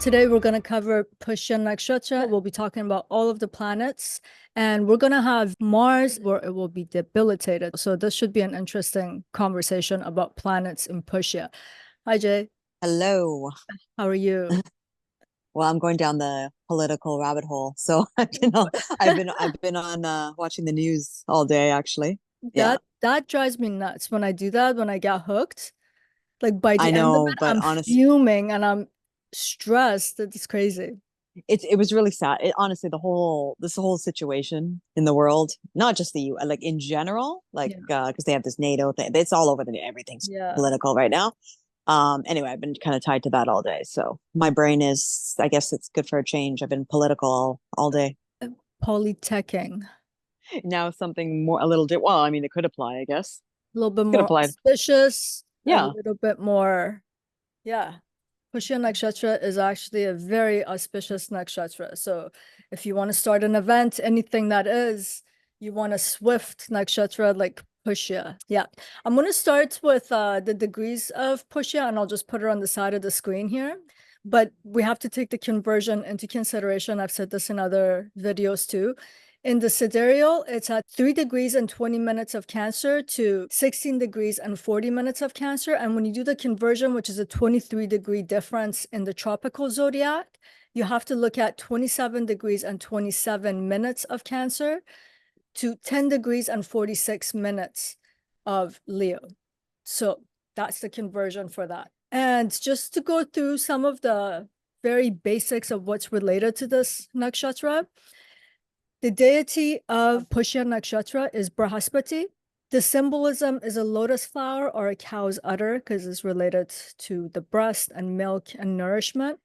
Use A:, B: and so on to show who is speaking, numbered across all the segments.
A: Today we're going to cover Pushya Nakshatra. We'll be talking about all of the planets, and we're going to have Mars where it will be debilitated. So this should be an interesting conversation about planets in Pushya. Hi, Jay.
B: Hello.
A: How are you?
B: Well, I'm going down the political rabbit hole. So I've been on watching the news all day actually. Yeah.
A: That drives me nuts when I do that, when I get hooked. Like by
B: I
A: the end of
B: know,
A: it,
B: but
A: I'm
B: honest
A: fuming and I'm stressed. It's crazy.
B: it was really sad. Honestly, this whole situation in the world, not just the U, like in general, like
A: Yeah.
B: because they have this NATO thing. It's all over everything's
A: Yeah.
B: political right now. Anyway, I've been kind of tied to that all day. So my brain is, I guess it's good for a change. I've been political all day.
A: Polyteching.
B: Now something more a little well, I mean, it could apply, I guess.
A: A little bit
B: Could
A: more
B: apply.
A: auspicious, a
B: Yeah.
A: little bit more, yeah. Pushya Nakshatra is actually a very auspicious nakshatra. So if you want to start an event, anything that is, you want a swift nakshatra like Pushya. Yeah. I'm going to start with the degrees of Pushya, and I'll just put it on the side of the screen here. But we have to take the conversion into consideration. I've said this in other videos too. In the sidereal, it's at 3 degrees and 20 minutes of Cancer to 16 degrees and 40 minutes of Cancer. And when you do the conversion, which is a 23-degree difference in the tropical zodiac, you have to look at 27 degrees and 27 minutes of Cancer to 10 degrees and 46 minutes of Leo. So that's the conversion for that. And just to go through some of the very basics of what's related to this nakshatra, the deity of Pushya Nakshatra is Brahaspati. The symbolism is a lotus flower or a cow's udder because it's related to the breast and milk and nourishment.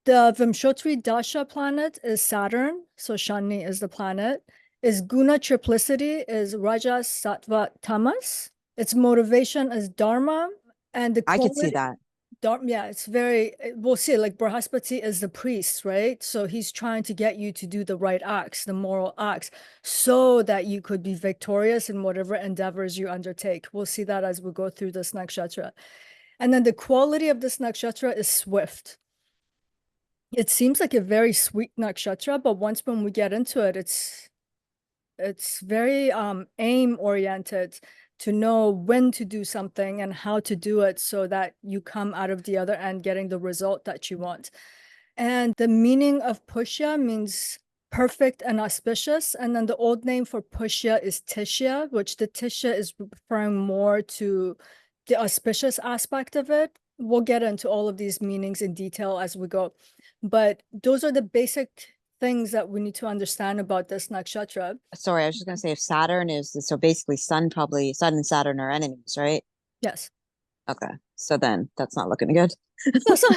A: The Vimshotri Dasha planet is Saturn, so Shani is the planet. Its guna triplicity is Rajas, Sattva, Tamas. Its motivation is Dharma, and the
B: I could see
A: quality,
B: that.
A: yeah, it's very, we'll see, like Brahaspati is the priest, right? So he's trying to get you to do the right acts, the moral acts, so that you could be victorious in whatever endeavors you undertake. We'll see that as we go through this nakshatra. And then the quality of this nakshatra is swift. It seems like a very sweet nakshatra, but once when we get into it, it's very aim oriented, to know when to do something and how to do it so that you come out of the other end getting the result that you want. And the meaning of Pushya means perfect and auspicious. And then the old name for Pushya is Tishya, which the Tishya is referring more to the auspicious aspect of it. We'll get into all of these meanings in detail as we go. But those are the basic things that we need to understand about this nakshatra.
B: Sorry, I was just gonna say if Saturn is so basically Sun and Saturn are enemies, right?
A: Yes.
B: Okay. So then that's not looking good.
A: So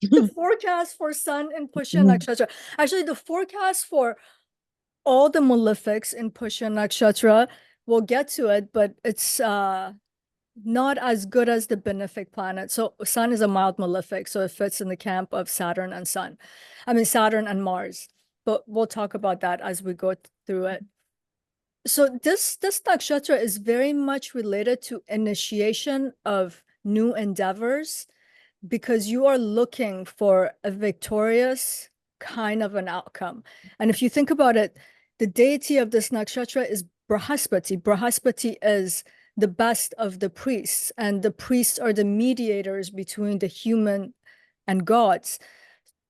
A: the forecast for Sun in Pushya Nakshatra. Actually, the forecast for all the malefics in Pushya Nakshatra, we'll get to it, but it's not as good as the benefic planet. So Sun is a mild malefic, so it fits in the camp of Saturn and Sun. I mean, Saturn and Mars. But we'll talk about that as we go through it. So this nakshatra is very much related to initiation of new endeavors, because you are looking for a victorious kind of an outcome. And if you think about it, the deity of this nakshatra is Brahaspati. Brahaspati is the best of the priests, and the priests are the mediators between the human and gods.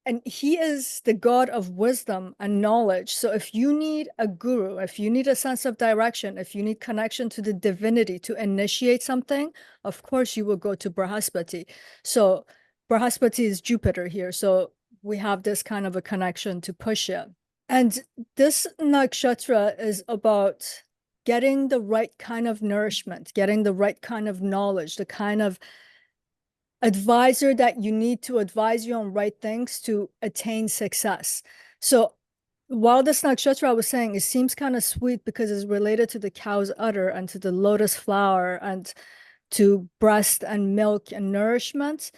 A: And he is the god of wisdom and knowledge. So if you need a guru, if you need a sense of direction, if you need connection to the divinity to initiate something, of course you will go to Brahaspati. So Brahaspati is Jupiter here. So we have this kind of a connection to Pushya. And this nakshatra is about getting the right kind of nourishment, getting the right kind of knowledge, the kind of advisor that you need to advise you on right things to attain success. So while this nakshatra, I was saying, it seems kind of sweet because it's related to the cow's udder and to the lotus flower and to breast and milk and nourishment.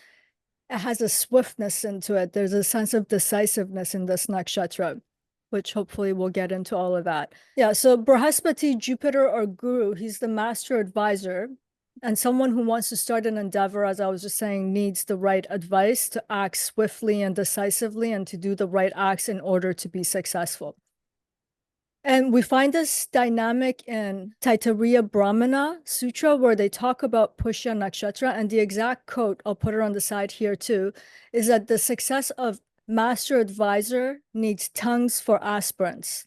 A: It has a swiftness into it. There's a sense of decisiveness in this nakshatra, which hopefully we'll get into all of that. Yeah, so Brahaspati, Jupiter or Guru, he's the master advisor. And someone who wants to start an endeavor, as I was just saying, needs the right advice to act swiftly and decisively and to do the right acts in order to be successful. And we find this dynamic in Taittiriya Brahmana Sutra, where they talk about Pushya Nakshatra. And the exact quote, I'll put it on the side here too, is that the success of master advisor needs tongues for aspirants.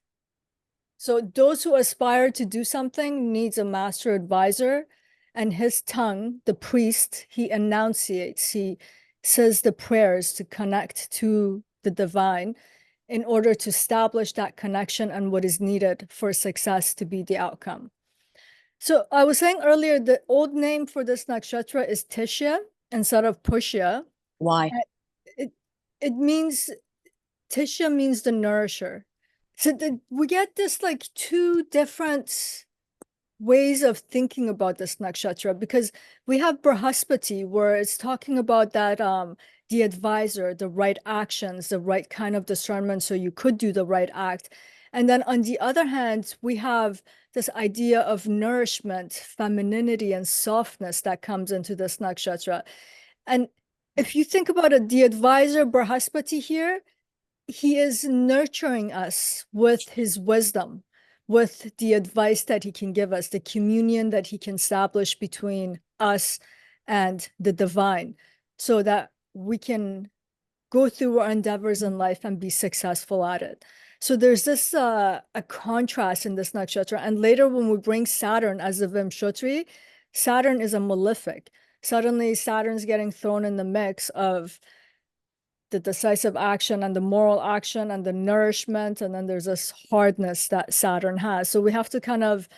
A: So those who aspire to do something needs a master advisor, and his tongue, the priest, he enunciates, he says the prayers to connect to the divine in order to establish that connection and what is needed for success to be the outcome. So I was saying earlier, the old name for this nakshatra is Tishya instead of Pushya.
B: Why?
A: It means, Tishya means the nourisher. So we get this like two different ways of thinking about this nakshatra, because we have Brahaspati where it's talking about that the advisor, the right actions, the right kind of discernment so you could do the right act. And then on the other hand, we have this idea of nourishment, femininity, and softness that comes into this nakshatra. And if you think about it, the advisor Brahaspati here, he is nurturing us with his wisdom, with the advice that he can give us, the communion that he can establish between us and the divine, so that we can go through our endeavors in life and be successful at it. So there's this a contrast in this nakshatra. And later when we bring Saturn as a Vimshotri, Saturn is a malefic. Suddenly Saturn's getting thrown in the mix of the decisive action and the moral action and the nourishment, and then there's this hardness that Saturn has. So we have to kind of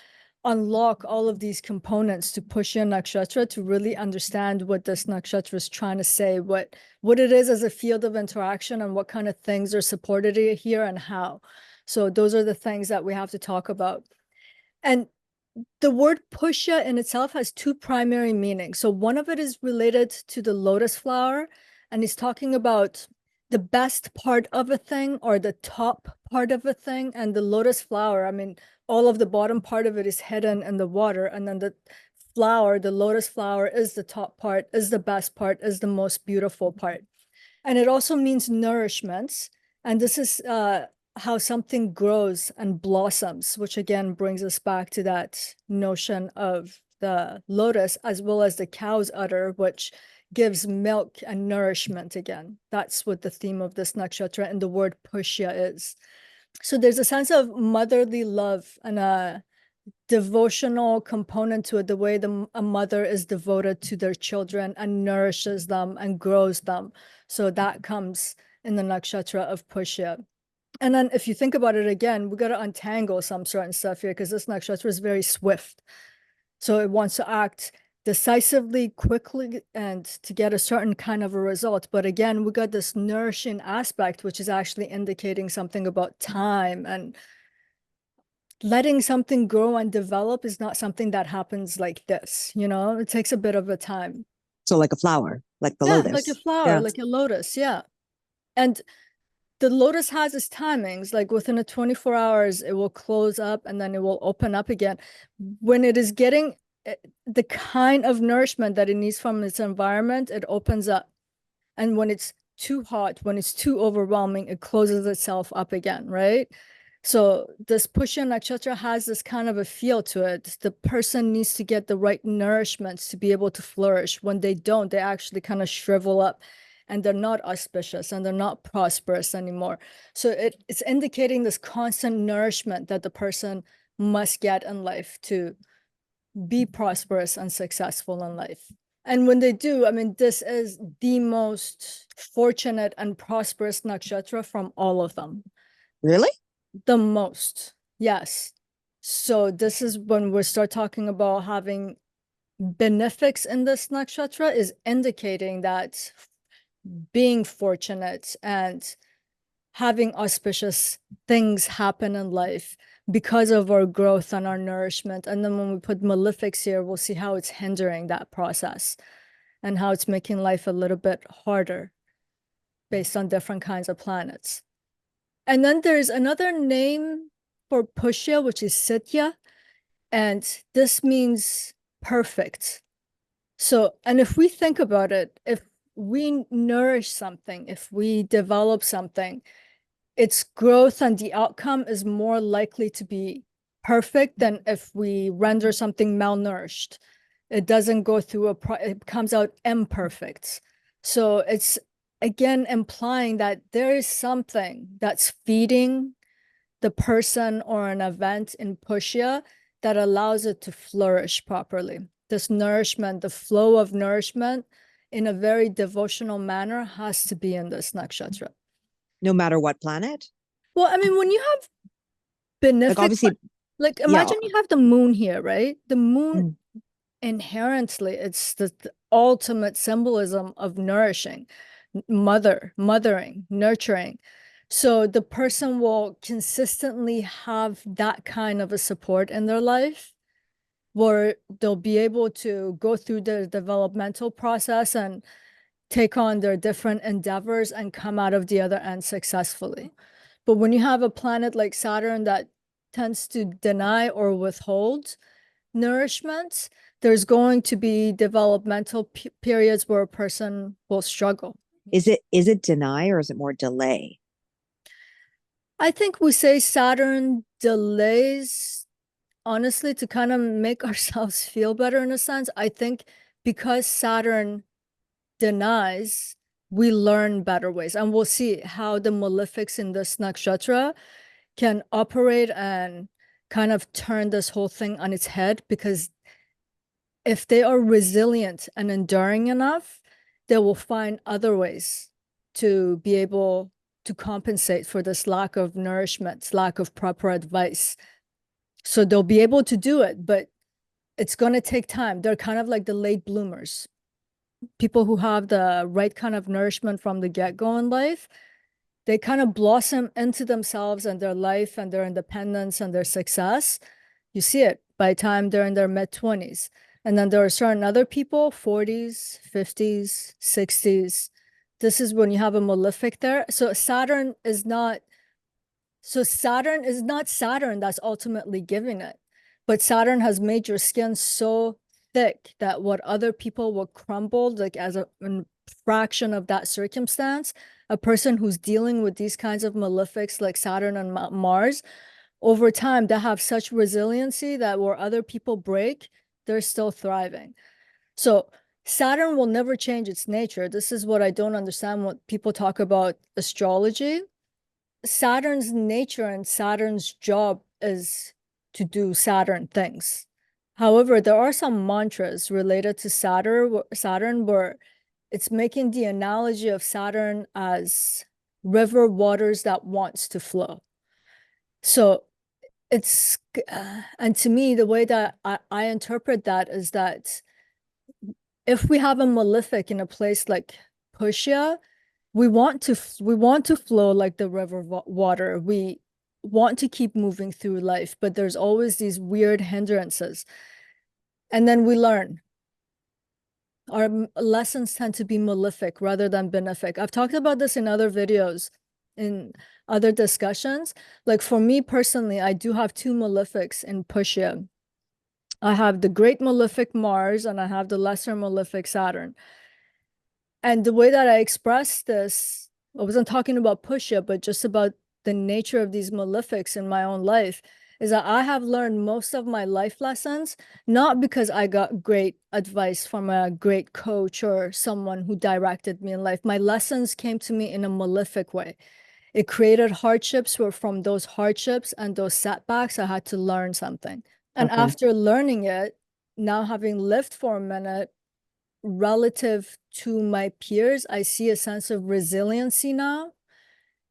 A: unlock all of these components to Pushya Nakshatra to really understand what this nakshatra is trying to say, what it is as a field of interaction, and what kind of things are supported here and how. So those are the things that we have to talk about. And the word Pushya in itself has two primary meanings. So one of it is related to the lotus flower, and he's talking about the best part of a thing or the top part of a thing. And the lotus flower, I mean, all of the bottom part of it is hidden in the water. And then the flower, the lotus flower, is the top part, is the best part, is the most beautiful part. And it also means nourishments. And this is how something grows and blossoms, which again brings us back to that notion of the lotus, as well as the cow's udder, which gives milk and nourishment again. That's what the theme of this nakshatra and the word Pushya is. So there's a sense of motherly love and a devotional component to it, the way a mother is devoted to their children and nourishes them and grows them. So that comes in the nakshatra of Pushya. And then if you think about it again, we got to untangle some certain stuff here, because this nakshatra is very swift. So it wants to act decisively, quickly, and to get a certain kind of a result. But again, we got this nourishing aspect, which is actually indicating something about time, and letting something grow and develop is not something that happens like this, it takes a bit of a time.
B: So like a flower, like the
A: Yeah,
B: lotus.
A: like a flower,
B: Yeah.
A: like a lotus. Yeah. And the lotus has its timings, like within a 24 hours, it will close up and then it will open up again. When it is getting the kind of nourishment that it needs from its environment, it opens up. And when it's too hot, when it's too overwhelming, it closes itself up again, right? So this Pushya Nakshatra has this kind of a feel to it. The person needs to get the right nourishments to be able to flourish. When they don't, they actually kind of shrivel up and they're not auspicious and they're not prosperous anymore. So it's indicating this constant nourishment that the person must get in life to be prosperous and successful in life. And when they do, I mean, this is the most fortunate and prosperous nakshatra from all of them.
B: Really?
A: The most, yes. So this is when we start talking about having benefics in this nakshatra, is indicating that being fortunate and having auspicious things happen in life because of our growth and our nourishment. And then when we put malefics here, we'll see how it's hindering that process and how it's making life a little bit harder based on different kinds of planets. And then there's another name for Pushya, which is Sitya. And this means perfect. So, and if we think about it, if we nourish something, if we develop something, its growth and the outcome is more likely to be perfect than if we render something malnourished. It doesn't go through it comes out imperfect. So it's again implying that there is something that's feeding the person or an event in Pushya that allows it to flourish properly. This nourishment, the flow of nourishment in a very devotional manner has to be in this nakshatra.
B: No matter what planet?
A: Well, I mean, when you have
B: Like
A: benefic,
B: obviously,
A: like
B: yeah.
A: imagine you have the moon here, right? The moon
B: Mm.
A: inherently, it's the ultimate symbolism of nourishing, mothering, nurturing. So the person will consistently have that kind of a support in their life where they'll be able to go through the developmental process and take on their different endeavors and come out of the other end successfully. But when you have a planet like Saturn that tends to deny or withhold nourishment, there's going to be developmental periods where a person will struggle.
B: Is it deny or is it more delay?
A: I think we say Saturn delays, honestly, to kind of make ourselves feel better in a sense. I think because Saturn denies, we learn better ways. And we'll see how the malefics in this nakshatra can operate and kind of turn this whole thing on its head, because if they are resilient and enduring enough, they will find other ways to be able to compensate for this lack of nourishment, lack of proper advice. So they'll be able to do it, but it's going to take time. They're kind of like the late bloomers, people who have the right kind of nourishment from the get-go in life. They kind of blossom into themselves and their life and their independence and their success. You see it by the time they're in their mid-20s. And then there are certain other people, 40s, 50s, 60s. This is when you have a malefic there. Saturn is not Saturn that's ultimately giving it. But Saturn has made your skin so thick that what other people will crumble, like as a fraction of that circumstance, a person who's dealing with these kinds of malefics like Saturn and Mars, over time, they have such resiliency that where other people break, they're still thriving. So Saturn will never change its nature. This is what I don't understand when people talk about astrology. Saturn's nature and Saturn's job is to do Saturn things. However, there are some mantras related to Saturn where it's making the analogy of Saturn as river waters that wants to flow. So it's, and to me, the way that I interpret that is that if we have a malefic in a place like Pushya, we want to flow like the river water. We want to keep moving through life, but there's always these weird hindrances. And then we learn. Our lessons tend to be malefic rather than benefic. I've talked about this in other videos, in other discussions. Like for me personally, I do have two malefics in Pushya. I have the great malefic Mars and I have the lesser malefic Saturn. And the way that I express this, I wasn't talking about Pushya, but just about the nature of these malefics in my own life, is that I have learned most of my life lessons, not because I got great advice from a great coach or someone who directed me in life. My lessons came to me in a malefic way. It created hardships where from those hardships and those setbacks, I had to learn something. And
B: Okay.
A: after learning it, now having lived for a minute, relative to my peers, I see a sense of resiliency now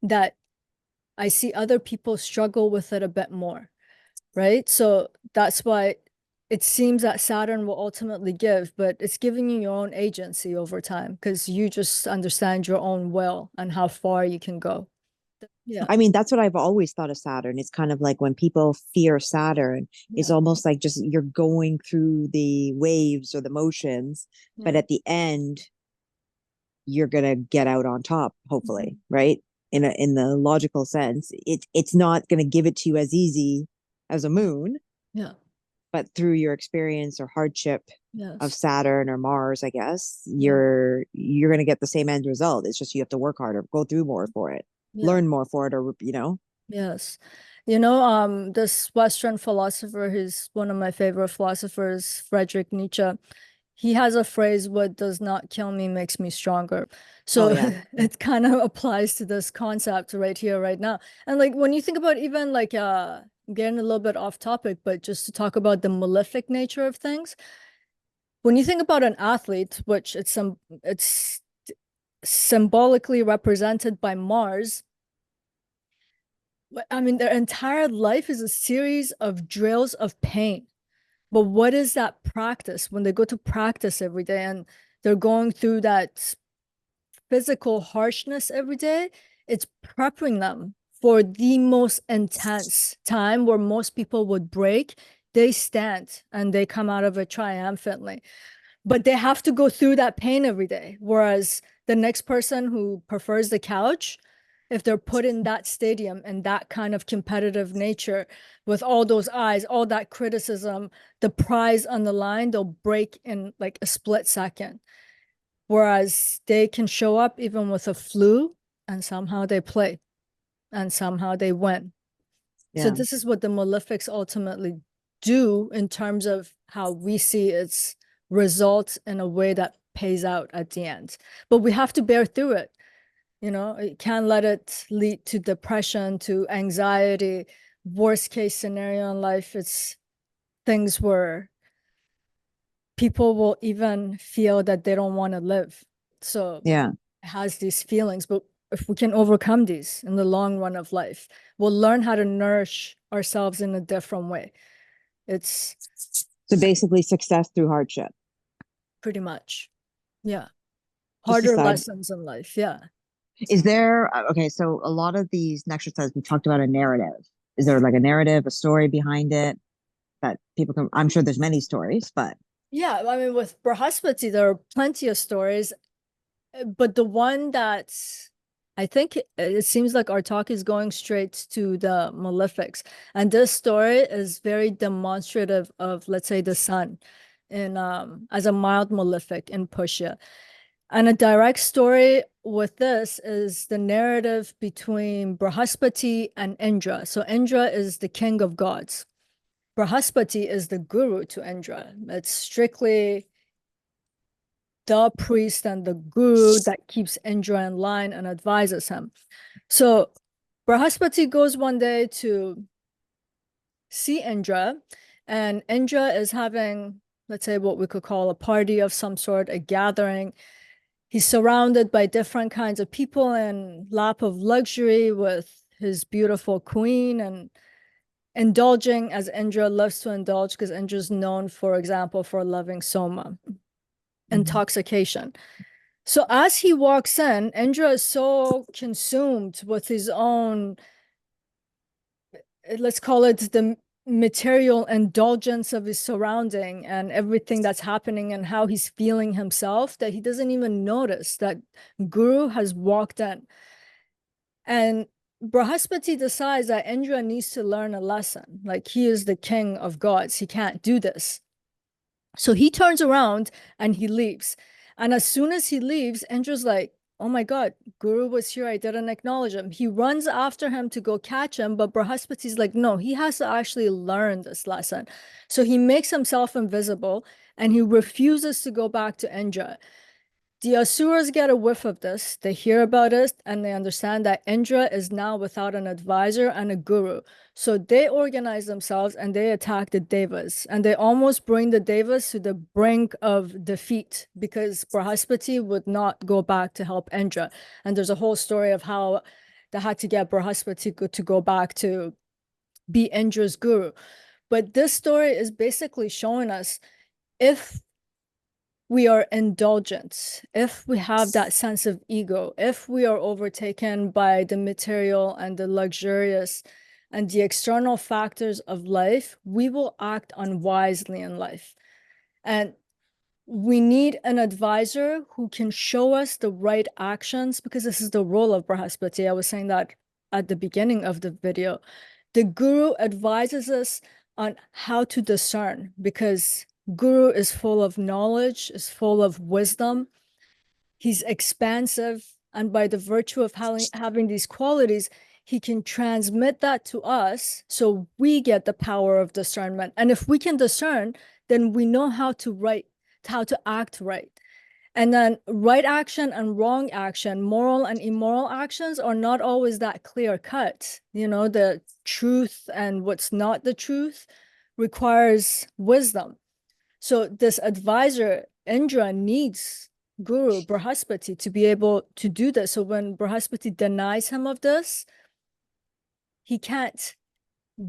A: that I see other people struggle with it a bit more, right? So that's why it seems that Saturn will ultimately give, but it's giving you your own agency over time because you just understand your own will and how far you can go. Yeah.
B: I mean, that's what I've always thought of Saturn. It's kind of like when people fear Saturn, it's
A: Yeah.
B: almost like just you're going through the waves or the motions, but
A: Yeah.
B: at the end, you're gonna get out on top, hopefully,
A: Mhm.
B: right? In the logical sense, it's not gonna give it to you as easy as a moon,
A: Yeah.
B: but through your experience or hardship of
A: Yes.
B: Saturn or Mars, I guess,
A: Yeah.
B: you're gonna get the same end result. It's just you have to work harder, go through more for it,
A: Yeah.
B: learn more for it, or you know.
A: Yes. This Western philosopher, he's one of my favorite philosophers, Friedrich Nietzsche. He has a phrase, what does not kill me makes me stronger.
B: Oh
A: So
B: yeah.
A: it kind of applies to this concept right here, right now. And like when you think about even like getting a little bit off topic, but just to talk about the malefic nature of things, when you think about an athlete, which it's symbolically represented by Mars, I mean, their entire life is a series of drills of pain. But what is that practice when they go to practice every day and they're going through that physical harshness every day? It's prepping them for the most intense time where most people would break. They stand and they come out of it triumphantly, but they have to go through that pain every day. Whereas the next person who prefers the couch, if they're put in that stadium and that kind of competitive nature with all those eyes, all that criticism, the prize on the line, they'll break in like a split second. Whereas they can show up even with a flu and somehow they play and somehow they win. So
B: Yeah.
A: this is what the Malefics ultimately do in terms of how we see its results in a way that pays out at the end. But we have to bear through it. You can't let it lead to depression, to anxiety. Worst case scenario in life, it's things where people will even feel that they don't want to live. So
B: Yeah.
A: it has these feelings, but if we can overcome these in the long run of life, we'll learn how to nourish ourselves in a different way. It's
B: So basically, success through hardship.
A: pretty much, yeah,
B: Just a
A: harder
B: side.
A: lessons in life. Yeah.
B: Is there okay? So a lot of these nakshatras we talked about a narrative. Is there like a narrative, a story behind it that people can? I'm sure there's many stories, but
A: Yeah. I mean, with Brahaspati, there are plenty of stories, but the one that's I think it seems like our talk is going straight to the Malefics. And this story is very demonstrative of, let's say, the sun in as a mild malefic in Pushya. And a direct story with this is the narrative between Brahaspati and Indra. So Indra is the king of gods. Brahaspati is the guru to Indra. It's strictly the priest and the guru that keeps Indra in line and advises him. So Brahaspati goes one day to see Indra, and Indra is having, let's say, what we could call a party of some sort, a gathering. He's surrounded by different kinds of people in lap of luxury with his beautiful queen and indulging as Indra loves to indulge because Indra's known, for example, for loving soma,
B: Mhm.
A: intoxication. So as he walks in, Indra is so consumed with his own, let's call it the material indulgence of his surrounding and everything that's happening and how he's feeling himself that he doesn't even notice that Guru has walked in. And Brahaspati decides that Indra needs to learn a lesson. Like he is the king of gods. He can't do this. So he turns around and he leaves. And as soon as he leaves, Indra's like, oh my God, Guru was here. I didn't acknowledge him. He runs after him to go catch him. But Brahaspati's like, no, he has to actually learn this lesson. So he makes himself invisible and he refuses to go back to Indra. The Asuras get a whiff of this. They hear about it and they understand that Indra is now without an advisor and a guru. So they organize themselves and they attack the Devas. And they almost bring the Devas to the brink of defeat because Brahaspati would not go back to help Indra. And there's a whole story of how they had to get Brahaspati to go back to be Indra's guru. But this story is basically showing us if we are indulgent, if we have that sense of ego, if we are overtaken by the material and the luxurious and the external factors of life, we will act unwisely in life. And we need an advisor who can show us the right actions because this is the role of Brahaspati. I was saying that at the beginning of the video. The guru advises us on how to discern, because Guru is full of knowledge, is full of wisdom. He's expansive, and by the virtue of having these qualities, he can transmit that to us, so we get the power of discernment. And if we can discern, then we know how to act right. And then right action and wrong action, moral and immoral actions are not always that clear cut. The truth and what's not the truth requires wisdom. So this advisor, Indra, needs Guru Brihaspati to be able to do this. So when Brihaspati denies him of this, he can't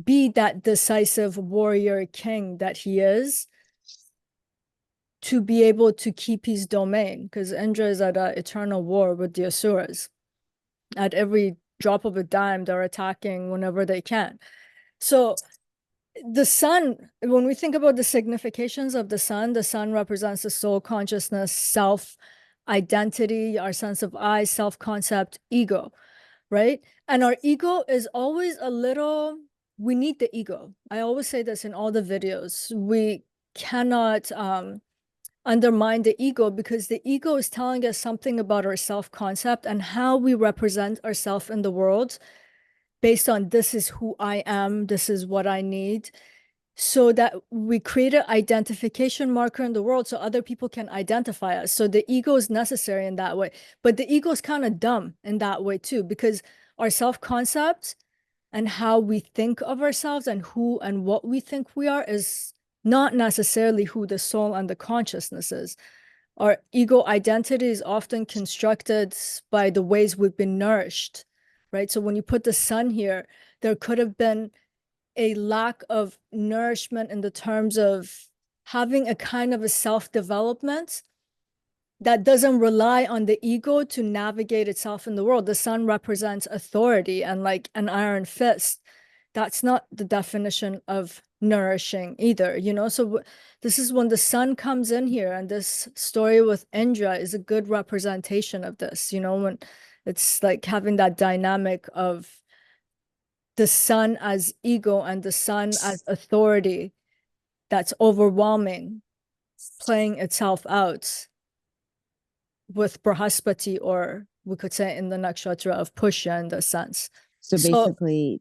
A: be that decisive warrior king that he is, to be able to keep his domain, because Indra is at an eternal war with the Asuras. At every drop of a dime, they're attacking whenever they can. So the sun, when we think about the significations of the sun represents the soul consciousness, self identity, our sense of I, self-concept, ego, right? And our ego is always we need the ego. I always say this in all the videos. We cannot undermine the ego, because the ego is telling us something about our self-concept and how we represent ourselves in the world based on this is who I am, this is what I need, so that we create an identification marker in the world so other people can identify us. So the ego is necessary in that way, but the ego is kind of dumb in that way too, because our self-concept and how we think of ourselves and who and what we think we are is not necessarily who the soul and the consciousness is. Our ego identity is often constructed by the ways we've been nourished, right? So when you put the sun here, there could have been a lack of nourishment in the terms of having a kind of a self-development that doesn't rely on the ego to navigate itself in the world. The sun represents authority and like an iron fist. That's not the definition of nourishing either, So this is when the sun comes in here, and this story with Indra is a good representation of this, when it's like having that dynamic of the sun as ego and the sun as authority that's overwhelming, playing itself out with Brihaspati, or we could say in the nakshatra of Pushya in the sense.
B: So basically,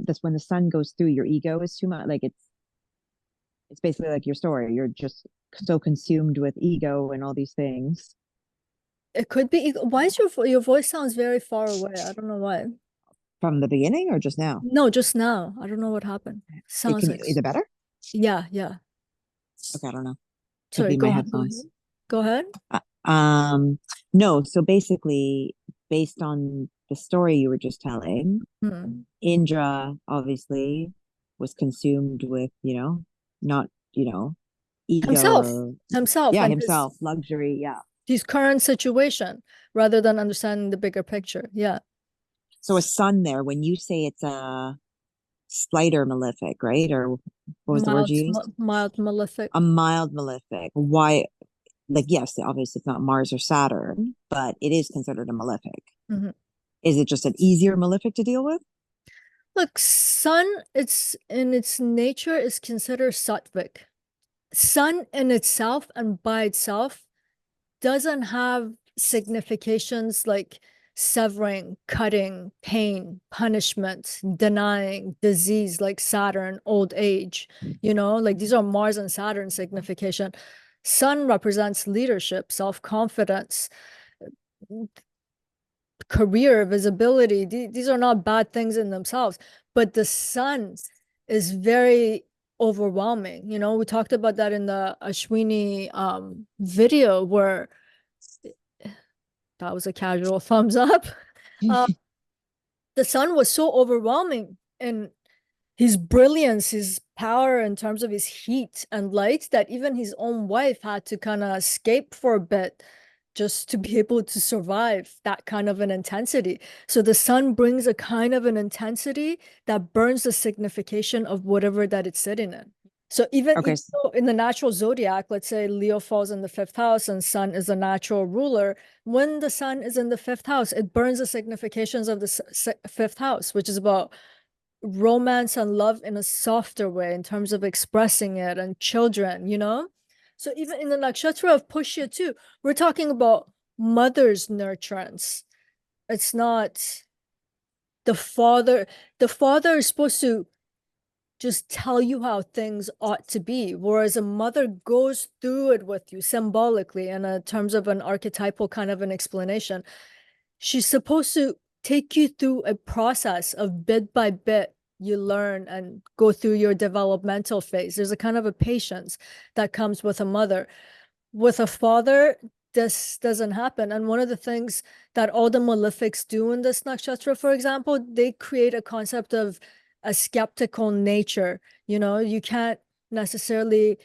B: that's when the sun goes through, your ego is too much. Like it's basically like your story. You're just so consumed with ego and all these things.
A: It could be. Why is your voice sounds very far away? I don't know why.
B: From the beginning or just now?
A: No, just now. I don't know what happened. Sounds like.
B: Is it better?
A: Yeah.
B: Okay, I don't know. Could
A: Sorry,
B: be my headphones.
A: Go ahead.
B: No, so basically, based on the story you were just telling, Indra obviously was consumed with, not, ego.
A: Himself.
B: Yeah,
A: and
B: himself, luxury, yeah.
A: His current situation, rather than understanding the bigger picture. Yeah.
B: So a sun there, when you say it's a slighter malefic, right? Or what was the word you used?
A: Mild malefic.
B: A mild malefic. Why? Like, yes, obviously it's not Mars or Saturn, but it is considered a malefic. Is it just an easier malefic to deal with?
A: Look, sun, it's in its nature is considered sattvic. Sun in itself and by itself doesn't have significations like severing, cutting, pain, punishment, denying, disease, like Saturn, old age, like these are Mars and Saturn signification. Sun represents leadership, self-confidence, career, visibility. These are not bad things in themselves, but the sun is very overwhelming. We talked about that in the Ashwini video, where that was a casual thumbs up. The sun was so overwhelming in his brilliance, his power in terms of his heat and light, that even his own wife had to kind of escape for a bit just to be able to survive that kind of an intensity. So the sun brings a kind of an intensity that burns the signification of whatever that it's sitting in. So even in the natural zodiac, let's say Leo falls in the 5th house and sun is a natural ruler. When the sun is in the 5th house, it burns the significations of the 5th house, which is about romance and love in a softer way in terms of expressing it, and children, you know? So even in the nakshatra of Pushya too, we're talking about mother's nurturance. It's not the father. The father is supposed to just tell you how things ought to be, whereas a mother goes through it with you symbolically in a terms of an archetypal kind of an explanation. She's supposed to take you through a process of bit by bit you learn and go through your developmental phase. There's a kind of a patience that comes with a mother. With a father, this doesn't happen. And one of the things that all the malefics do in this nakshatra, for example, they create a concept of a skeptical nature. You know, you can't necessarily,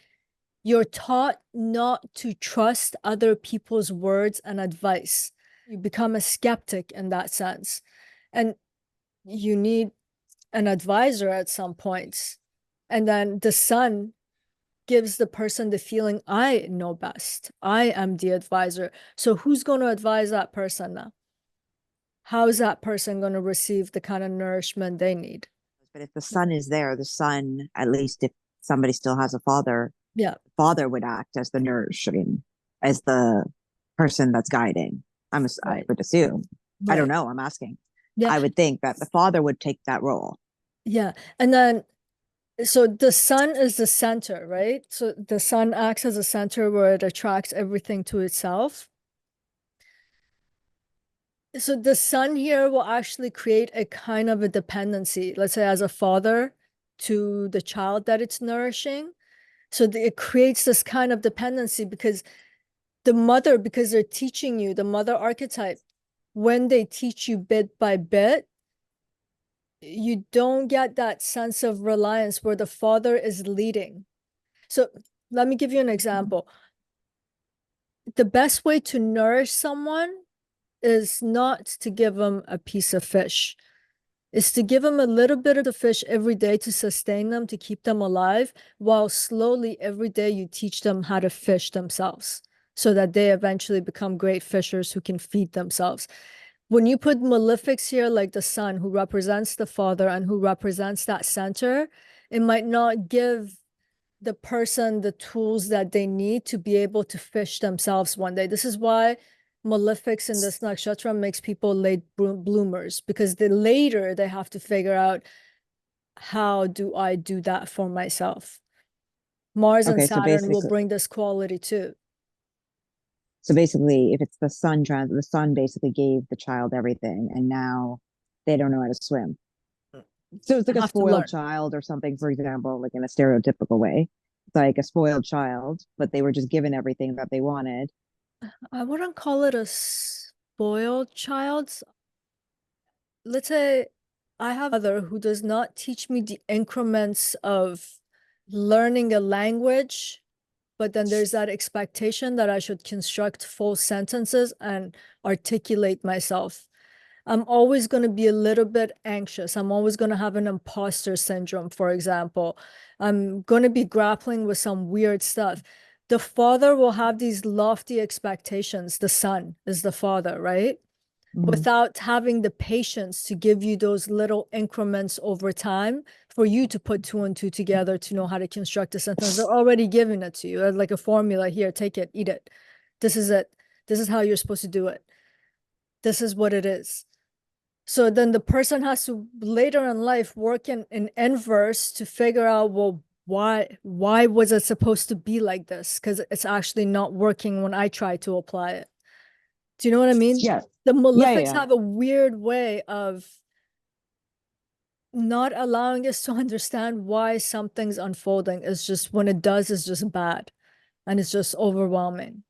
A: you're taught not to trust other people's words and advice. You become a skeptic in that sense. And you need an advisor at some points. And then the sun gives the person the feeling, I know best. I am the advisor. So who's going to advise that person now? How is that person going to receive the kind of nourishment they need?
B: But if the sun is there, the sun, at least if somebody still has a father,
A: Yeah.
B: the father would act as the nourishing, as the person that's guiding. I would assume. I don't know. I'm asking.
A: Yeah.
B: I would think that the father would take that role.
A: Yeah. And then, so the sun is the center, right? So the sun acts as a center where it attracts everything to itself. So the sun here will actually create a kind of a dependency, let's say as a father to the child that it's nourishing. So it creates this kind of dependency because the mother, because they're teaching you the mother archetype, when they teach you bit by bit, you don't get that sense of reliance where the father is leading. So let me give you an example. The best way to nourish someone is not to give them a piece of fish. Is to give them a little bit of the fish every day to sustain them, to keep them alive, while slowly every day you teach them how to fish themselves so that they eventually become great fishers who can feed themselves. When you put malefics here, like the sun, who represents the father and who represents that center, it might not give the person the tools that they need to be able to fish themselves one day. This is why malefics in this nakshatra makes people late bloomers, because later they have to figure out, how do I do that for myself? Mars and Saturn will bring this quality too.
B: So basically, if it's the sun, the sun basically gave the child everything, and now they don't know how to swim. So it's like a spoiled child or something, for example, like in a stereotypical way. It's like a spoiled child, but they were just given everything that they wanted.
A: I wouldn't call it a spoiled child. Let's say I have a mother who does not teach me the increments of learning a language, but then there's that expectation that I should construct full sentences and articulate myself. I'm always going to be a little bit anxious. I'm always going to have an imposter syndrome, for example. I'm going to be grappling with some weird stuff. The father will have these lofty expectations. The son is the father, right? Without having the patience to give you those little increments over time for you to put two and two together to know how to construct a sentence. They're already giving it to you like a formula. Here, take it, eat it. This is it. This is how you're supposed to do it. This is what it is. So then the person has to later in life work in inverse to figure out, well, why was it supposed to be like this? Because it's actually not working when I try to apply it. Do you know what I mean?
B: Yeah.
A: The malefics have a weird way of not allowing us to understand why something's unfolding. It's just, when it does, it's just bad and it's just overwhelming.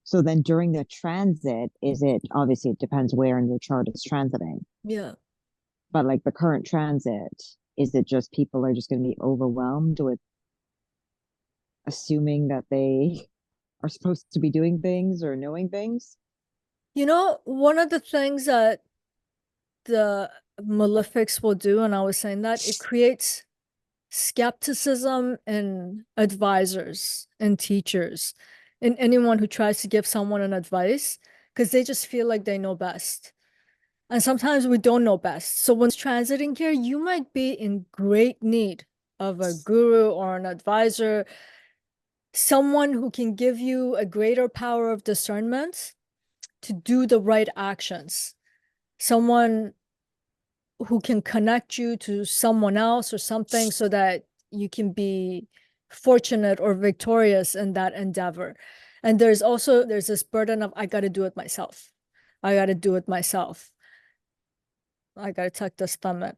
B: So then during the transit, obviously it depends where in your chart it's transiting.
A: Yeah.
B: But like the current transit, is it just people are just going to be overwhelmed with assuming that they are supposed to be doing things or knowing things?
A: You know, one of the things that the malefics will do, and I was saying that, it creates skepticism in advisors and teachers and anyone who tries to give someone an advice, because they just feel like they know best. And sometimes we don't know best. So when it's transiting here, you might be in great need of a guru or an advisor, someone who can give you a greater power of discernment to do the right actions, someone who can connect you to someone else or something so that you can be fortunate or victorious in that endeavor. And there's this burden of, I got to do it myself. I got to do it myself. I got to tuck the stomach.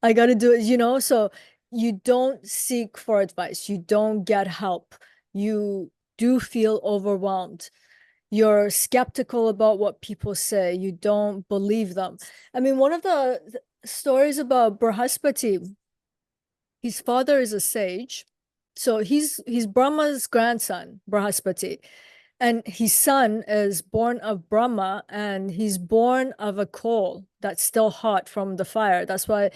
A: I got to do it, so you don't seek for advice. You don't get help. You do feel overwhelmed. You're skeptical about what people say. You don't believe them. I mean, one of the stories about Brihaspati, his father is a sage. So he's Brahma's grandson, Brihaspati. And his son is born of Brahma, and he's born of a coal that's still hot from the fire. That's why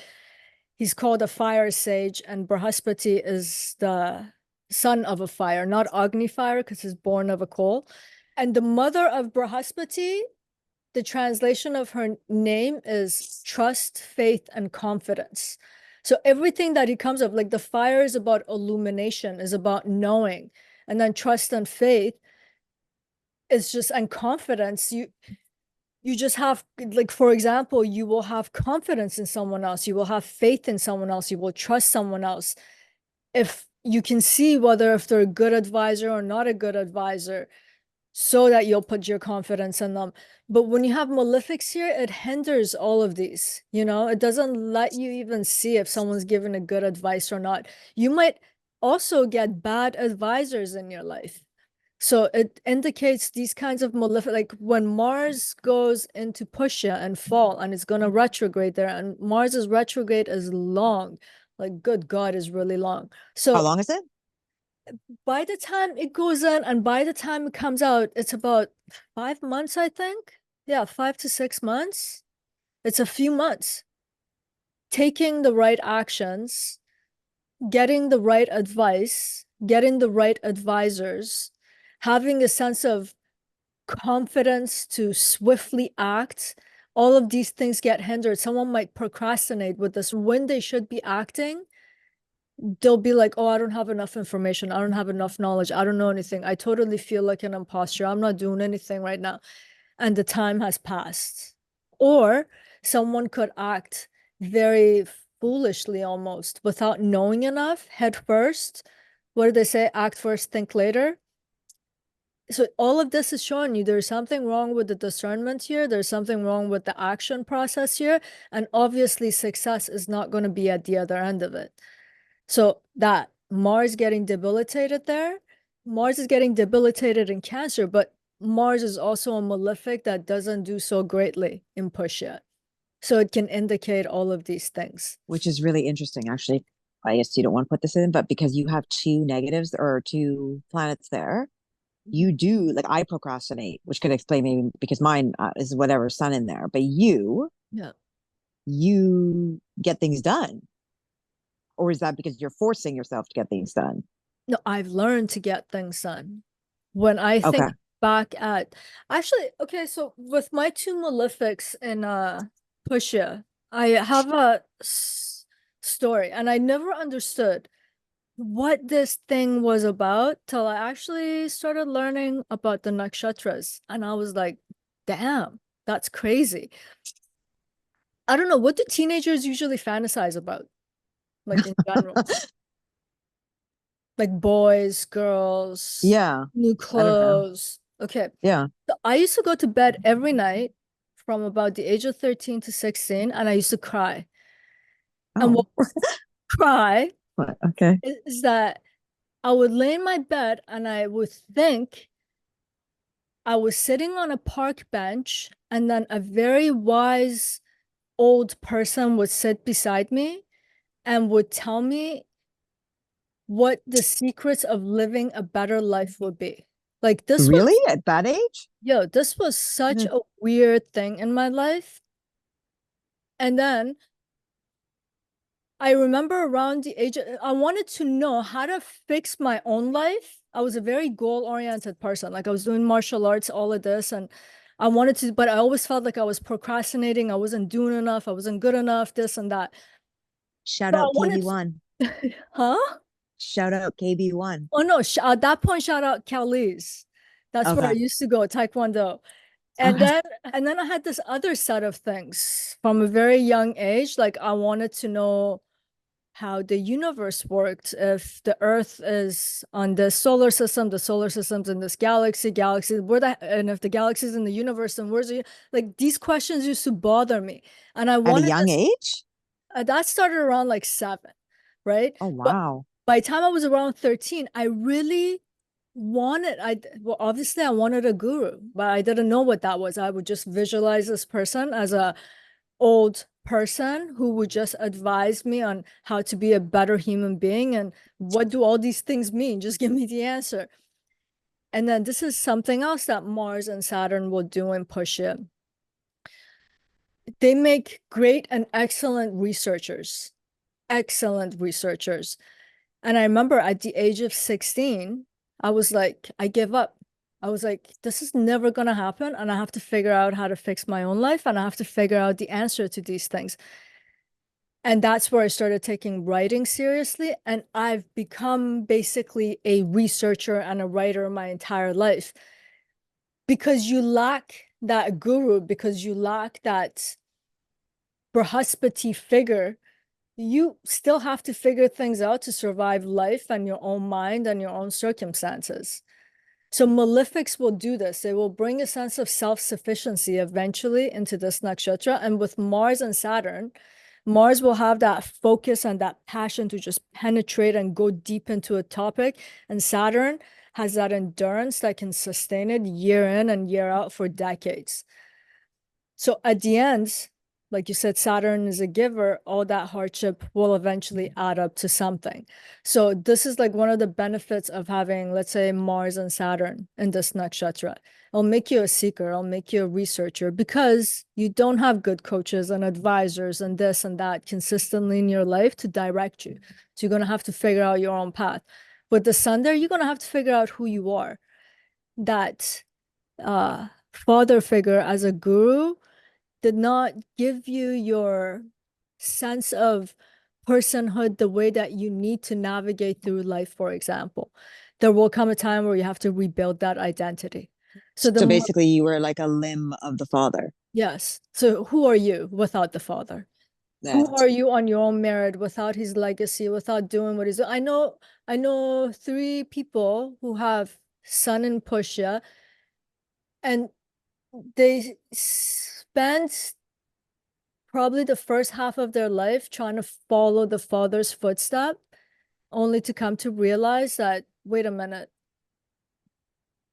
A: he's called a fire sage, and Brihaspati is the son of a fire, not Agni fire, because he's born of a coal. And the mother of Brihaspati, the translation of her name is trust, faith, and confidence. So everything that he comes up, like the fire is about illumination, is about knowing. And then trust and faith is just, and confidence, you just have, like, for example, you will have confidence in someone else. You will have faith in someone else. You will trust someone else. If you can see whether if they're a good advisor or not a good advisor, so that you'll put your confidence in them. But when you have malefics here, it hinders all of these, it doesn't let you even see if someone's giving a good advice or not. You might also get bad advisors in your life. So it indicates these kinds of malefic, like when Mars goes into Pushya and fall, and it's going to retrograde there, and Mars's retrograde is long, like good God, is really long. So
B: how long is it?
A: By the time it goes in and by the time it comes out, it's about 5 months, I think. Yeah, 5 to 6 months. It's a few months. Taking the right actions, getting the right advice, getting the right advisors, having a sense of confidence to swiftly act. All of these things get hindered. Someone might procrastinate with this when they should be acting. They'll be like, oh, I don't have enough information. I don't have enough knowledge. I don't know anything. I totally feel like an imposter. I'm not doing anything right now. And the time has passed. Or someone could act very foolishly almost without knowing enough, head first. What do they say? Act first, think later. So all of this is showing you there's something wrong with the discernment here. There's something wrong with the action process here. And obviously success is not going to be at the other end of it. So that Mars getting debilitated there, Mars is getting debilitated in Cancer, but Mars is also a malefic that doesn't do so greatly in Pushya. So it can indicate all of these things.
B: Which is really interesting, actually. I guess you don't want to put this in, but because you have two negatives or two planets there, you do, like, I procrastinate, which could explain maybe because mine is whatever sun in there, but you get things done. Or is that because you're forcing yourself to get things done?
A: No, I've learned to get things done. When I think back at, actually, okay, so with my two malefics in Pushya, I have a story, and I never understood what this thing was about till I actually started learning about the nakshatras. And I was like, damn, that's crazy. I don't know, what do teenagers usually fantasize about? Like in general. Like boys, girls, new clothes. Okay.
B: Yeah.
A: So I used to go to bed every night from about the age of 13 to 16, and I used to cry. And what cry is that I would lay in my bed and I would think I was sitting on a park bench, and then a very wise old person would sit beside me and would tell me what the secrets of living a better life would be. Like this
B: really was, at that age?
A: Yo, this was such a weird thing in my life. And then I remember around the age I wanted to know how to fix my own life. I was a very goal-oriented person. Like I was doing martial arts, all of this, and I wanted to, but I always felt like I was procrastinating. I wasn't doing enough. I wasn't good enough, this and that.
B: Shout
A: So I
B: out
A: wanted
B: KB1.
A: to, huh?
B: Shout out KB1.
A: Oh no, at that point, shout out Cowleys. That's where I
B: Okay.
A: used to go, Taekwondo. And
B: Okay.
A: then I had this other set of things from a very young age. Like I wanted to know how the universe worked. If the Earth is on the solar system's in this galaxy, and if the galaxy's in the universe, then where's the, like these questions used to bother me. And I
B: At a
A: wanted
B: young
A: this,
B: age?
A: that started around like 7, right?
B: Oh,
A: But
B: wow.
A: by the time I was around 13, I really well, obviously I wanted a guru, but I didn't know what that was. I would just visualize this person as a old person who would just advise me on how to be a better human being and what do all these things mean? Just give me the answer. And then this is something else that Mars and Saturn will do in Pushya. They make great and excellent researchers, excellent researchers. And I remember at the age of 16, I was like, I give up. I was like, this is never going to happen. And I have to figure out how to fix my own life. And I have to figure out the answer to these things. And that's where I started taking writing seriously. And I've become basically a researcher and a writer my entire life. Because you lack that guru, because you lack that Brahaspati figure, you still have to figure things out to survive life and your own mind and your own circumstances. So malefics will do this. They will bring a sense of self-sufficiency eventually into this nakshatra. And with Mars and Saturn, Mars will have that focus and that passion to just penetrate and go deep into a topic. And Saturn has that endurance that can sustain it year in and year out for decades. So at the end, like you said, Saturn is a giver, all that hardship will eventually add up to something. So this is like one of the benefits of having, let's say, Mars and Saturn in this nakshatra. It'll make you a seeker, it'll make you a researcher because you don't have good coaches and advisors and this and that consistently in your life to direct you. So you're going to have to figure out your own path. With the sun there, you're going to have to figure out who you are. That father figure as a guru did not give you your sense of personhood the way that you need to navigate through life, for example. There will come a time where you have to rebuild that identity. So
B: So basically, you were like a limb of the father.
A: yes. So who are you without the father? Who
B: That
A: are you on your own merit without his legacy, without doing what he's doing? I know 3 people who have sun in Pushya, and they spent probably the first half of their life trying to follow the father's footstep, only to come to realize that, wait a minute,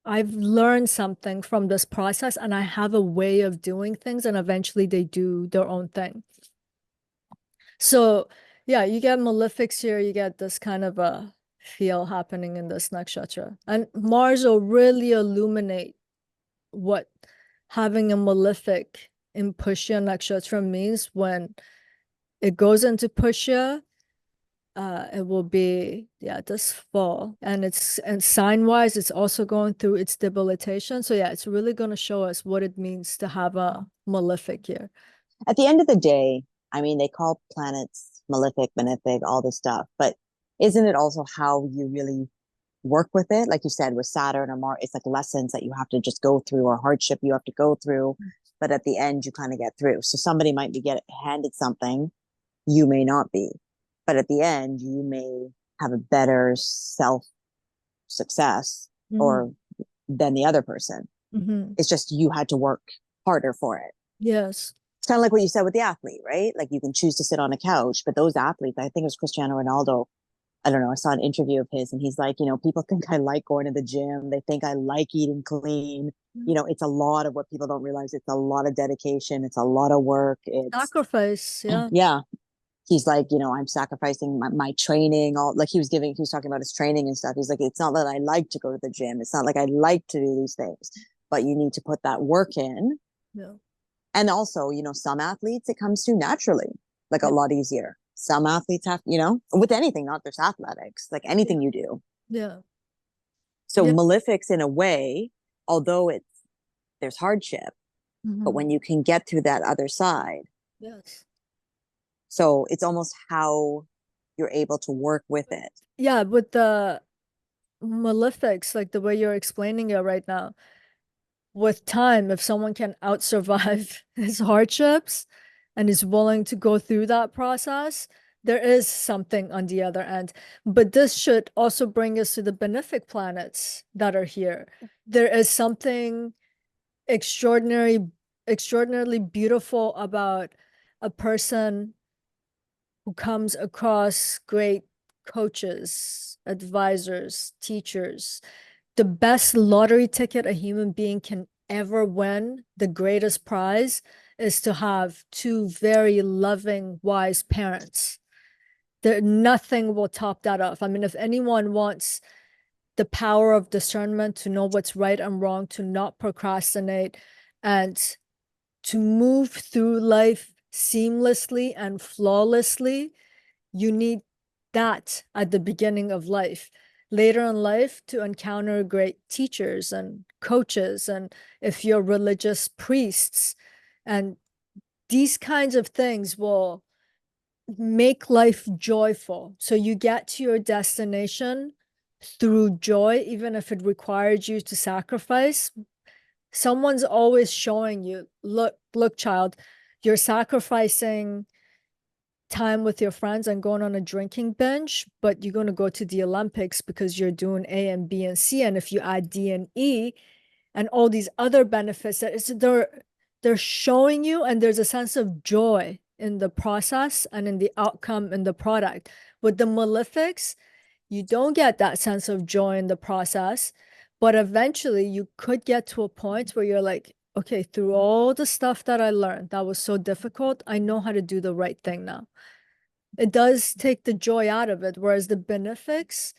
A: I've learned something from this process and I have a way of doing things, and eventually they do their own thing. So yeah, you get malefics here, you get this kind of a feel happening in this nakshatra. And Mars will really illuminate what having a malefic in Pushya Nakshatra means when it goes into Pushya. It will be, yeah, this fall. And sign wise, it's also going through its debilitation. So yeah, it's really going to show us what it means to have a malefic here.
B: at the end of the day, I mean, they call planets malefic, benefic, all this stuff, but isn't it also how you really work with it? Like you said, with Saturn or Mars, it's like lessons that you have to just go through or hardship you have to go through. But at the end, you kind of get through. So somebody might be handed something, you may not be. But at the end, you may have a better self success or than the other person. It's just you had to work harder for it.
A: Yes.
B: It's kind of like what you said with the athlete, right? Like you can choose to sit on a couch, but those athletes, I think it was Cristiano Ronaldo. I don't know. I saw an interview of his and he's like, people think I like going to the gym. They think I like eating clean. It's a lot of what people don't realize. It's a lot of dedication. It's a lot of work. It's
A: Sacrifice. Yeah.
B: yeah. He's like, I'm sacrificing my training. All like he was talking about his training and stuff. He's like, it's not that I like to go to the gym. It's not like I like to do these things, but you need to put that work in.
A: Yeah.
B: And also, some athletes, it comes to naturally, like a lot easier. Some athletes have, with anything, not just athletics, like anything you do.
A: Yeah.
B: So malefics in a way, although it's there's hardship, but
A: Mhm.
B: when you can get through that other side,
A: Yes.
B: so it's almost how you're able to work with it.
A: Yeah, with the Malefics, like the way you're explaining it right now, with time, if someone can out survive his hardships and is willing to go through that process, there is something on the other end. But this should also bring us to the benefic planets that are here. There is something extraordinarily beautiful about a person who comes across great coaches, advisors, teachers. The best lottery ticket a human being can ever win, the greatest prize, is to have two very loving, wise parents. There, nothing will top that off. I mean, if anyone wants the power of discernment to know what's right and wrong, to not procrastinate, and to move through life seamlessly and flawlessly, you need that at the beginning of life. Later in life, to encounter great teachers and coaches, and if you're religious priests, and these kinds of things will make life joyful. So you get to your destination through joy, even if it required you to sacrifice. Someone's always showing you, look, child, you're sacrificing time with your friends and going on a drinking binge, but you're going to go to the Olympics because you're doing A and B and C. And if you add D and E and all these other benefits, that it's, they're showing you, and there's a sense of joy in the process and in the outcome in the product. With the Malefics, you don't get that sense of joy in the process, but eventually you could get to a point where you're like, okay, through all the stuff that I learned that was so difficult, I know how to do the right thing now. It does take the joy out of it, whereas the benefics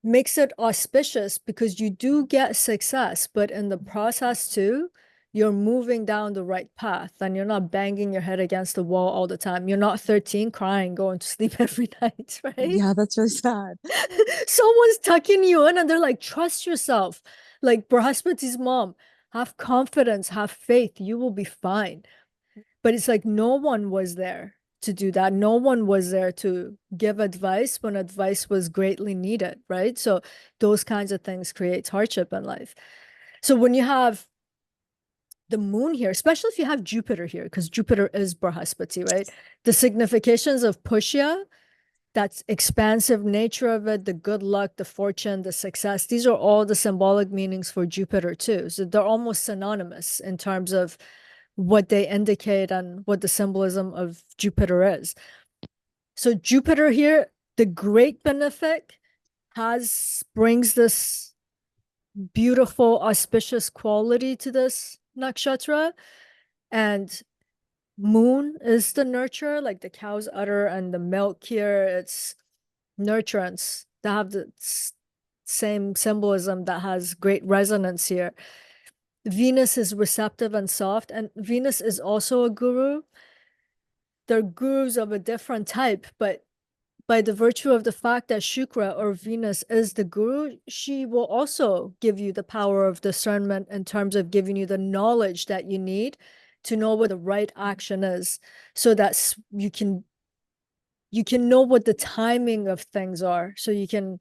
A: makes it auspicious because you do get success, but in the process too, you're moving down the right path and you're not banging your head against the wall all the time. You're not 13 crying, going to sleep every night, right?
B: Yeah, that's really sad.
A: Someone's tucking you in and they're like, trust yourself. Like Brahaspati's mom, have confidence, have faith, you will be fine. But it's like no one was there to do that. No one was there to give advice when advice was greatly needed, right? So those kinds of things creates hardship in life. So when you have the moon here, especially if you have Jupiter here, because Jupiter is Brahaspati, right? The significations of Pushya, that's expansive nature of it, the good luck, the fortune, the success. These are all the symbolic meanings for Jupiter too. So they're almost synonymous in terms of what they indicate and what the symbolism of Jupiter is. So Jupiter here, the great benefic, has brings this beautiful, auspicious quality to this nakshatra. And moon is the nurture, like the cow's udder and the milk here. It's nurturance that have the same symbolism that has great resonance here. Venus is receptive and soft, and Venus is also a guru. They're gurus of a different type, but by the virtue of the fact that Shukra or Venus is the guru, she will also give you the power of discernment in terms of giving you the knowledge that you need to know what the right action is, so that you can know what the timing of things are, so you can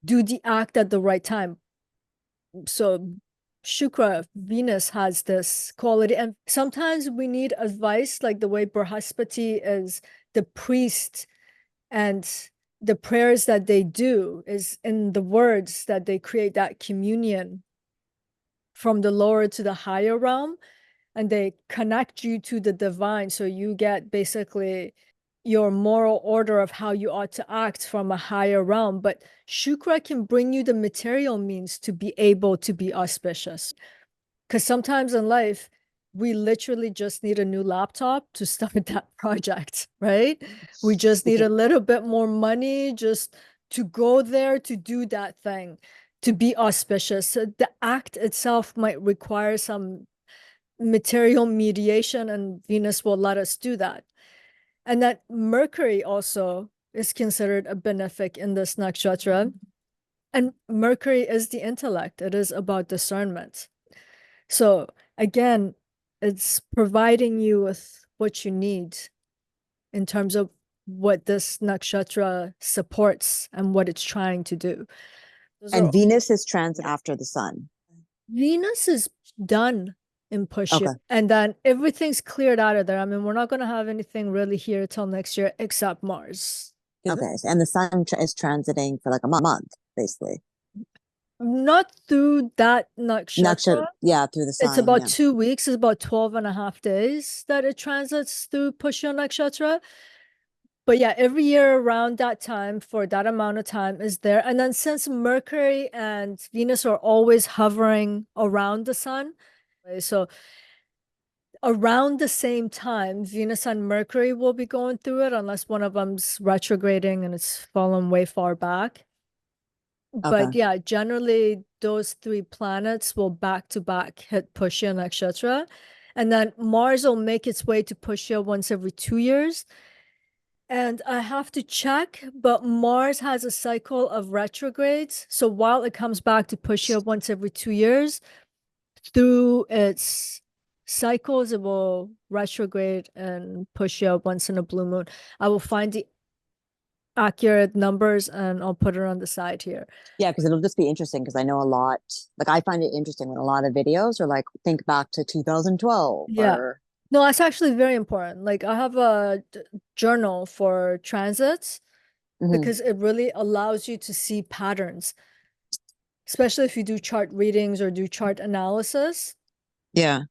A: do the act at the right time. So Shukra, Venus has this quality. And sometimes we need advice, like the way Brahaspati is the priest, and the prayers that they do is in the words that they create that communion from the lower to the higher realm, and they connect you to the divine. So you get basically your moral order of how you ought to act from a higher realm. But Shukra can bring you the material means to be able to be auspicious. Because sometimes in life, we literally just need a new laptop to start that project, right? We just need
B: Yeah.
A: a little bit more money just to go there to do that thing, to be auspicious. So the act itself might require some material mediation, and Venus will let us do that. And that Mercury also is considered a benefic in this nakshatra. And Mercury is the intellect, it is about discernment. So again, it's providing you with what you need in terms of what this nakshatra supports and what it's trying to do.
B: And Venus is transit after the sun.
A: Venus is done in Pushya,
B: Okay.
A: and then everything's cleared out of there. I mean, we're not going to have anything really here till next year except Mars.
B: Okay. And the sun is transiting for like a month, basically.
A: Not through that nakshatra.
B: Yeah, through the sign.
A: It's about
B: Yeah.
A: 2 weeks. It's about 12.5 days that it transits through Pushya Nakshatra. But yeah, every year around that time for that amount of time is there. And then since Mercury and Venus are always hovering around the sun, so around the same time, Venus and Mercury will be going through it unless one of them's retrograding and it's fallen way far back. But
B: Okay.
A: yeah, generally those three planets will back to back hit Pushya Nakshatra. And then Mars will make its way to Pushya once every 2 years. And I have to check, but Mars has a cycle of retrogrades. So while it comes back to Pushya once every 2 years, through its cycles, it will retrograde and Pushya once in a blue moon. I will find the accurate numbers and I'll put it on the side here.
B: Yeah, because it'll just be interesting because I know a lot, like I find it interesting when a lot of videos are like, think back to 2012
A: Yeah.
B: or
A: No, that's actually very important. Like I have a journal for transits because it really allows you to see patterns, especially if you do chart readings or do chart analysis.
B: yeah.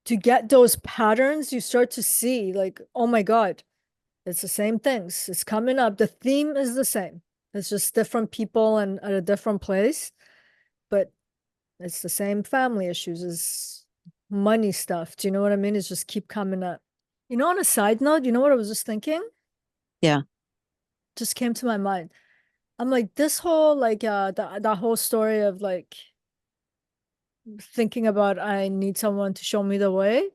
A: To get those patterns, you start to see like, oh my God, it's the same things. It's coming up. The theme is the same. It's just different people and at a different place, but it's the same family issues, is money stuff. Do you know what I mean? It's just keep coming up. You know, on a side note, you know what I was just thinking?
B: Yeah.
A: Just came to my mind. I'm like, this whole like that whole story of like thinking about I need someone to show me the way.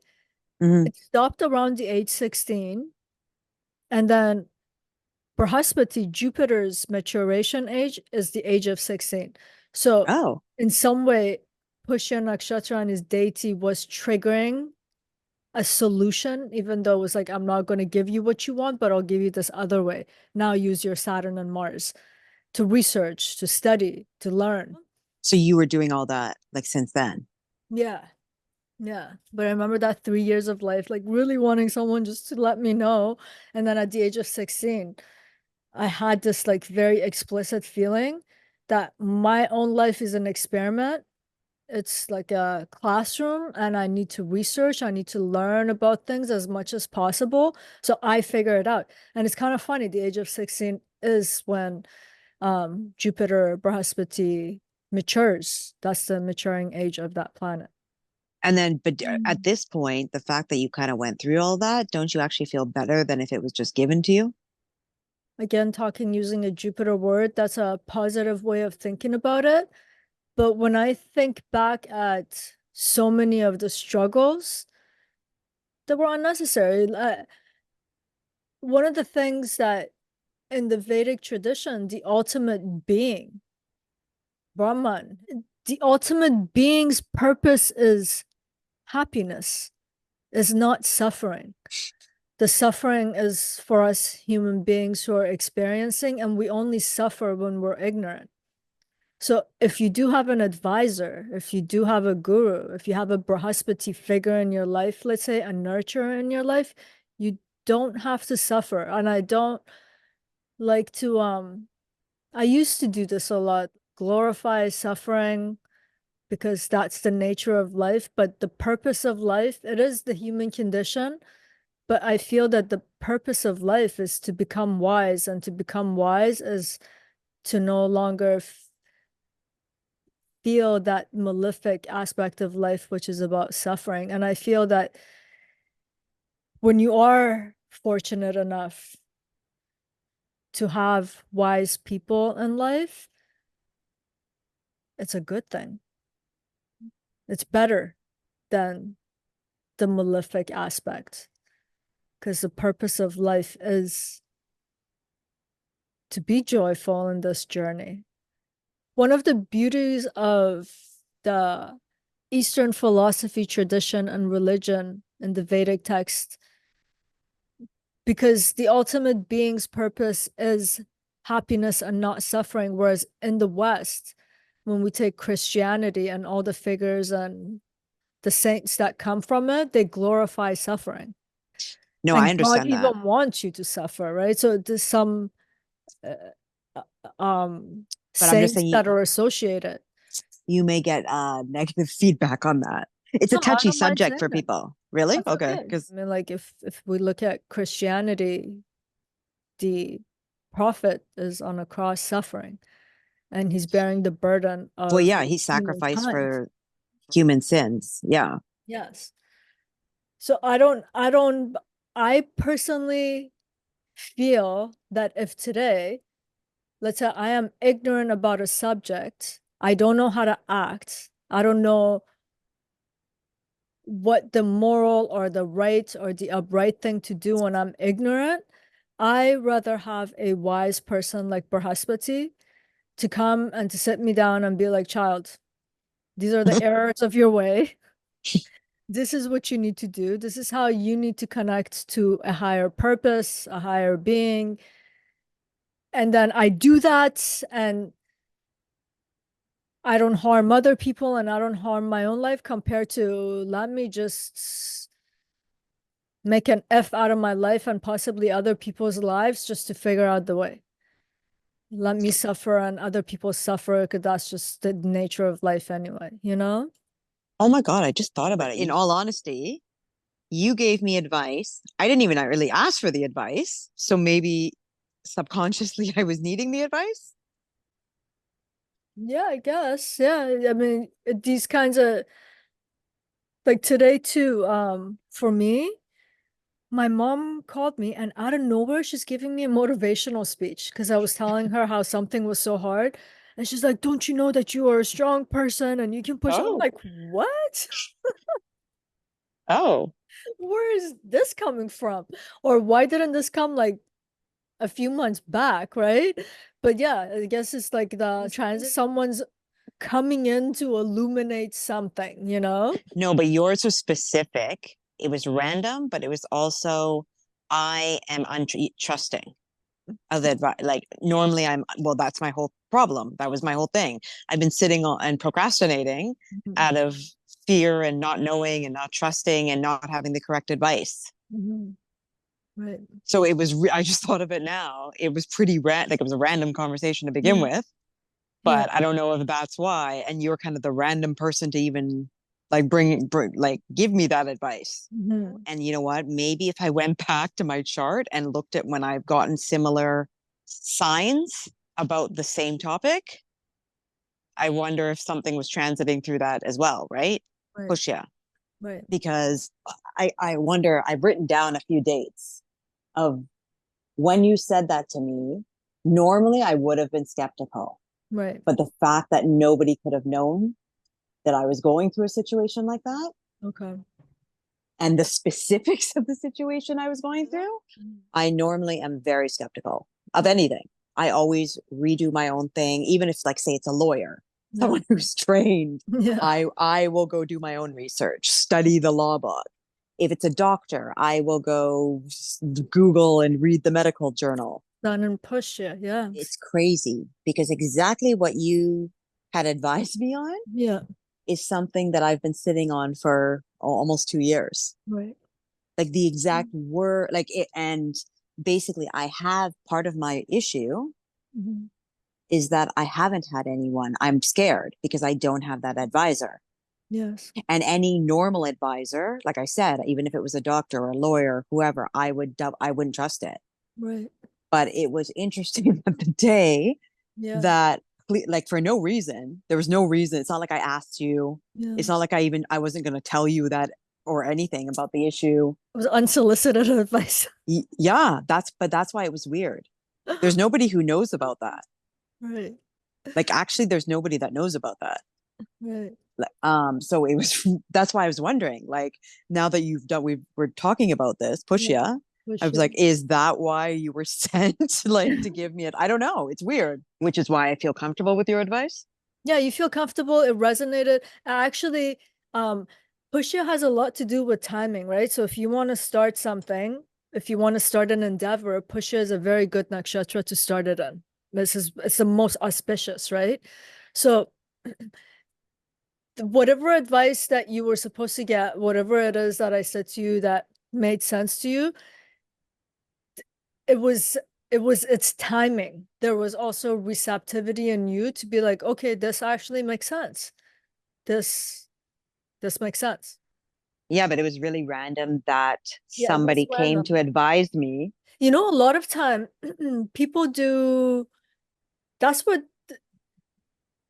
A: It stopped around the age 16. And then Brahaspati, Jupiter's maturation age, is the age of 16. So
B: Oh,
A: in some way, Pushya Nakshatra and his deity was triggering a solution, even though it was like, I'm not going to give you what you want, but I'll give you this other way. Now use your Saturn and Mars to research, to study, to learn.
B: so you were doing all that like since then?
A: Yeah. Yeah. But I remember that 3 years of life, like really wanting someone just to let me know. And then at the age of 16, I had this like very explicit feeling that my own life is an experiment. It's like a classroom and I need to research, I need to learn about things as much as possible. So I figure it out. And it's kind of funny, the age of 16 is when Jupiter Brahaspati matures. That's the maturing age of that planet.
B: And then, but at this point, the fact that you kind of went through all that, don't you actually feel better than if it was just given to you?
A: Again, talking using a Jupiter word, that's a positive way of thinking about it. But when I think back at so many of the struggles that were unnecessary, one of the things that in the Vedic tradition, the ultimate being, Brahman, the ultimate being's purpose is happiness, is not suffering. The suffering is for us human beings who are experiencing, and we only suffer when we're ignorant. So if you do have an advisor, if you do have a guru, if you have a Brahaspati figure in your life, let's say a nurturer in your life, you don't have to suffer. And I don't like to I used to do this a lot, glorify suffering because that's the nature of life, but the purpose of life, it is the human condition, but I feel that the purpose of life is to become wise, and to become wise is to no longer feel that malefic aspect of life, which is about suffering. And I feel that when you are fortunate enough to have wise people in life, it's a good thing. It's better than the malefic aspect because the purpose of life is to be joyful in this journey. One of the beauties of the Eastern philosophy, tradition, and religion in the Vedic text, because the ultimate being's purpose is happiness and not suffering. Whereas in the West, when we take Christianity and all the figures and the saints that come from it, they glorify suffering.
B: No, I
A: And God
B: understand that.
A: even wants you to suffer, right? So there's some
B: But I'm just
A: saints
B: saying
A: that are associated.
B: you may get negative feedback on that. It's a
A: No, I
B: touchy
A: don't mind
B: subject
A: saying
B: for
A: that.
B: people. Really?
A: That's
B: Okay.
A: okay.
B: Because
A: I mean, like if we look at Christianity, the prophet is on a cross suffering, and he's bearing the burden
B: well,
A: of
B: yeah, he sacrificed
A: humankind.
B: for human sins. Yeah.
A: Yes. So I personally feel that if today, let's say I am ignorant about a subject, I don't know how to act, I don't know what the moral or the right or the upright thing to do when I'm ignorant, I rather have a wise person like Brahaspati to come and to sit me down and be like, child, these are the errors of your way. This is what you need to do. This is how you need to connect to a higher purpose, a higher being. And then I do that, and I don't harm other people and I don't harm my own life, compared to let me just make an F out of my life and possibly other people's lives just to figure out the way. Let me suffer and other people suffer, because that's just the nature of life anyway, you know?
B: Oh my God, I just thought about it. In all honesty, you gave me advice. I didn't even really ask for the advice. So maybe subconsciously I was needing the advice.
A: Yeah, I guess. Yeah. I mean, these kinds of, like today too, for me, my mom called me and out of nowhere, she's giving me a motivational speech because I was telling her how something was so hard. And she's like, don't you know that you are a strong person and you can push? I'm
B: Oh,
A: like, what?
B: oh.
A: Where is this coming from? Or why didn't this come like a few months back, right? But yeah, I guess it's like the transit, someone's coming in to illuminate something, you know?
B: No, but yours was specific. It was random, but it was also I am untrusting of the advice. Like normally well, that's my whole problem. That was my whole thing. I've been sitting on and procrastinating
A: Mhm.
B: out of fear and not knowing and not trusting and not having the correct advice.
A: Mhm. Right.
B: So it was, I just thought of it now. It was pretty like it was a random conversation to begin
A: Yeah.
B: with,
A: Yeah.
B: but I don't know if that's why. And you're kind of the random person to even like like give me that advice.
A: Mhm.
B: And you know what? Maybe if I went back to my chart and looked at when I've gotten similar signs about the same topic, I wonder if something was transiting through that as well, right?
A: Right.
B: Pushya.
A: Right.
B: Because I wonder, I've written down a few dates of when you said that to me. Normally, I would have been skeptical,
A: Right.
B: but the fact that nobody could have known that I was going through a situation like that
A: Okay.
B: and the specifics of the situation I was going through, I normally am very skeptical of anything. I always redo my own thing, even if, like, say, it's a lawyer,
A: Yeah.
B: someone who's trained.
A: Yeah.
B: I will go do my own research, study the law book. If it's a doctor, I will go Google and read the medical journal.
A: Done and push you. Yeah.
B: It's crazy because exactly what you had advised me on
A: Yeah.
B: is something that I've been sitting on for almost 2 years.
A: Right.
B: Like the exact word, like it, and basically, I have part of my issue
A: Mhm.
B: is that I haven't had anyone. I'm scared because I don't have that advisor.
A: Yes.
B: And any normal advisor, like I said, even if it was a doctor or a lawyer, whoever, I wouldn't trust it.
A: Right.
B: But it was interesting that the day
A: Yeah.
B: that, like, for no reason, there was no reason. It's not like I asked you. It's not
A: Yes.
B: like I wasn't going to tell you that or anything about the issue.
A: It was unsolicited advice.
B: Yeah, but that's why it was weird. There's nobody who knows about that.
A: Right.
B: Like, actually, there's nobody that knows about that.
A: Right.
B: So it was, that's why I was wondering, like, now that we're talking about this,
A: Yeah.
B: Pushya, I
A: Push
B: was
A: you.
B: like, is that why you were sent, like, to give me it? I don't know. It's weird, which is why I feel comfortable with your advice.
A: Yeah, you feel comfortable. It resonated. Actually, Pushya has a lot to do with timing, right? So if you want to start something, if you want to start an endeavor, Pushya is a very good nakshatra to start it in. It's the most auspicious, right? So whatever advice that you were supposed to get, whatever it is that I said to you that made sense to you, it was its timing. There was also receptivity in you to be like, okay, this actually makes sense. This makes sense.
B: Yeah, but it was really random that
A: Yeah, it was
B: somebody came to
A: random.
B: advise me.
A: You know, a lot of time people do, that's what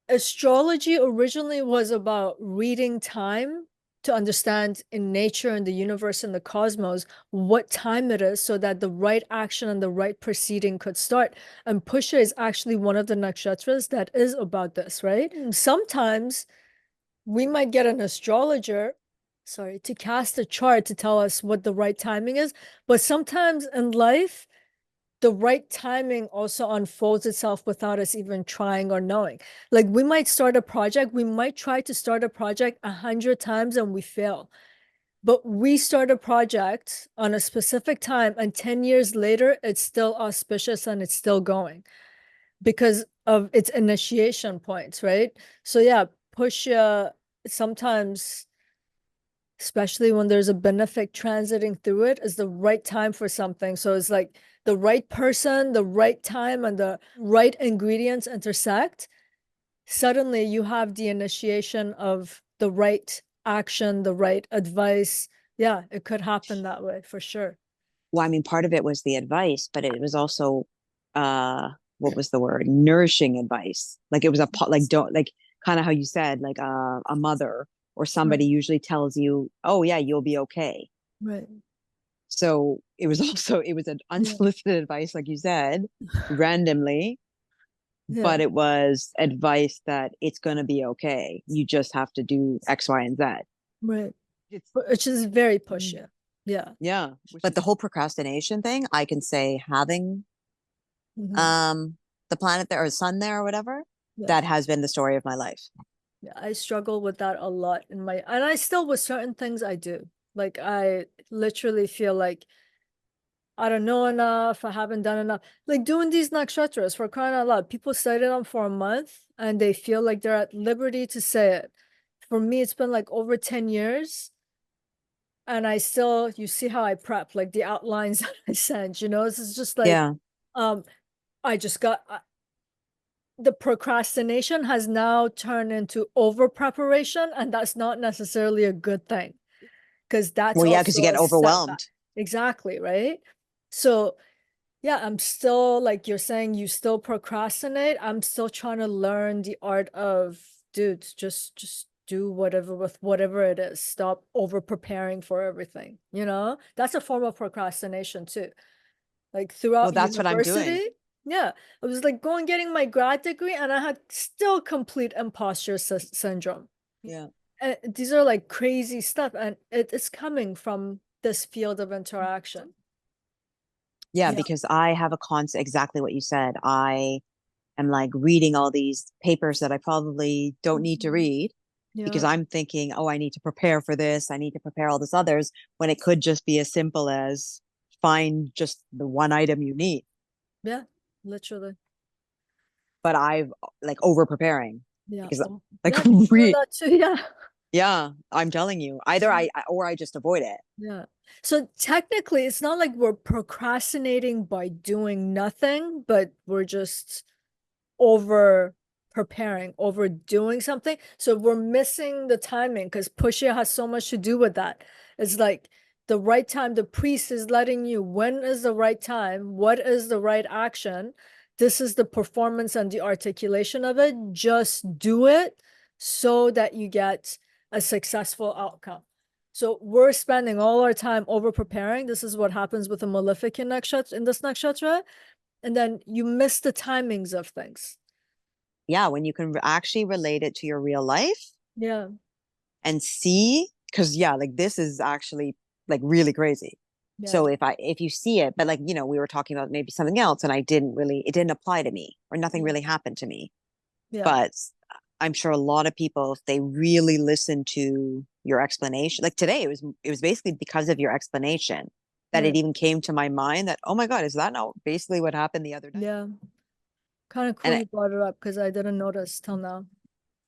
A: astrology originally was about, reading time to understand in nature and the universe and the cosmos what time it is so that the right action and the right proceeding could start. And Pusha is actually one of the nakshatras that is about this, right? Sometimes we might get an astrologer, sorry, to cast a chart to tell us what the right timing is, but sometimes in life, the right timing also unfolds itself without us even trying or knowing. Like we might start a project, we might try to start a project 100 times and we fail. But we start a project on a specific time, and 10 years later, it's still auspicious and it's still going because of its initiation points, right? So yeah, push sometimes, especially when there's a benefic transiting through it, is the right time for something. So it's like the right person, the right time, and the right ingredients intersect. Suddenly you have the initiation of the right action, the right advice. Yeah, it could happen that way for sure.
B: Well, I mean, part of it was the advice, but it was also what was the word? Nourishing advice. Like it was like don't like kind of how you said, like a mother or
A: Right.
B: somebody usually tells you, "Oh yeah, you'll be okay."
A: Right.
B: So it was also it was an
A: Yeah.
B: unsolicited advice, like you said, randomly,
A: Yeah.
B: but it was advice that it's gonna be okay. You just have to do X, Y, and Z.
A: Right.
B: It's
A: Which is very
B: mm,
A: pushy. Yeah.
B: yeah, but the whole procrastination thing, I can say having
A: Mhm.
B: um the planet there or sun there or whatever,
A: Yeah.
B: that has been the story of my life.
A: Yeah. I struggle with that a lot in my, and I still with certain things I do. Like I literally feel like I don't know enough. I haven't done enough. Like doing these nakshatras, for crying out loud. People study them for a month and they feel like they're at liberty to say it. For me, it's been like over 10 years. And I still, you see how I prep, like the outlines that I sent, this is just like,
B: Yeah.
A: um, I just got, the procrastination has now turned into over preparation, and that's not necessarily a good thing because that's
B: Well, yeah, because you
A: also
B: get
A: a setback.
B: overwhelmed.
A: Exactly, right? So yeah, I'm still like you're saying, you still procrastinate. I'm still trying to learn the art of, dude, just do whatever with whatever it is. Stop over preparing for everything. That's a form of procrastination too. Like
B: Well,
A: throughout
B: that's what I'm doing.
A: university, yeah, I was like going getting my grad degree, and I had still complete imposter syndrome.
B: Yeah.
A: And these are like crazy stuff, and it's coming from this field of interaction.
B: Yeah,
A: Yeah.
B: because I have a concept exactly what you said. I am like reading all these papers that I probably don't need to
A: Mhm.
B: read because
A: Yeah.
B: I'm thinking, oh, I need to prepare for this. I need to prepare all this others when it could just be as simple as find just the one item you need.
A: Yeah, literally.
B: But I've like over preparing
A: Yeah.
B: because
A: Oh,
B: like
A: yeah, people do
B: re
A: that too. Yeah.
B: yeah, I'm telling you, either or I just avoid it.
A: Yeah. So technically, it's not like we're procrastinating by doing nothing, but we're just over preparing, overdoing something. So we're missing the timing because Pushya has so much to do with that. It's like the right time, the priest is letting you when is the right time, what is the right action. This is the performance and the articulation of it. Just do it so that you get a successful outcome. So we're spending all our time over preparing. This is what happens with a Malefic nakshatra in this nakshatra. And then you miss the timings of things.
B: Yeah, when you can actually relate it to your real life
A: Yeah.
B: and see, because yeah, like this is actually like really crazy.
A: Yeah.
B: So if you see it, but like we were talking about maybe something else, and it didn't apply to me, or nothing
A: Yeah.
B: really happened to me.
A: Yeah.
B: But I'm sure a lot of people, if they really listen to your explanation, like today, it was basically because of your explanation that
A: Yeah.
B: it even came to my mind that, oh my God, is that not basically what happened the other night?
A: Yeah. Kind of
B: And
A: cool you brought it up because I didn't notice till now.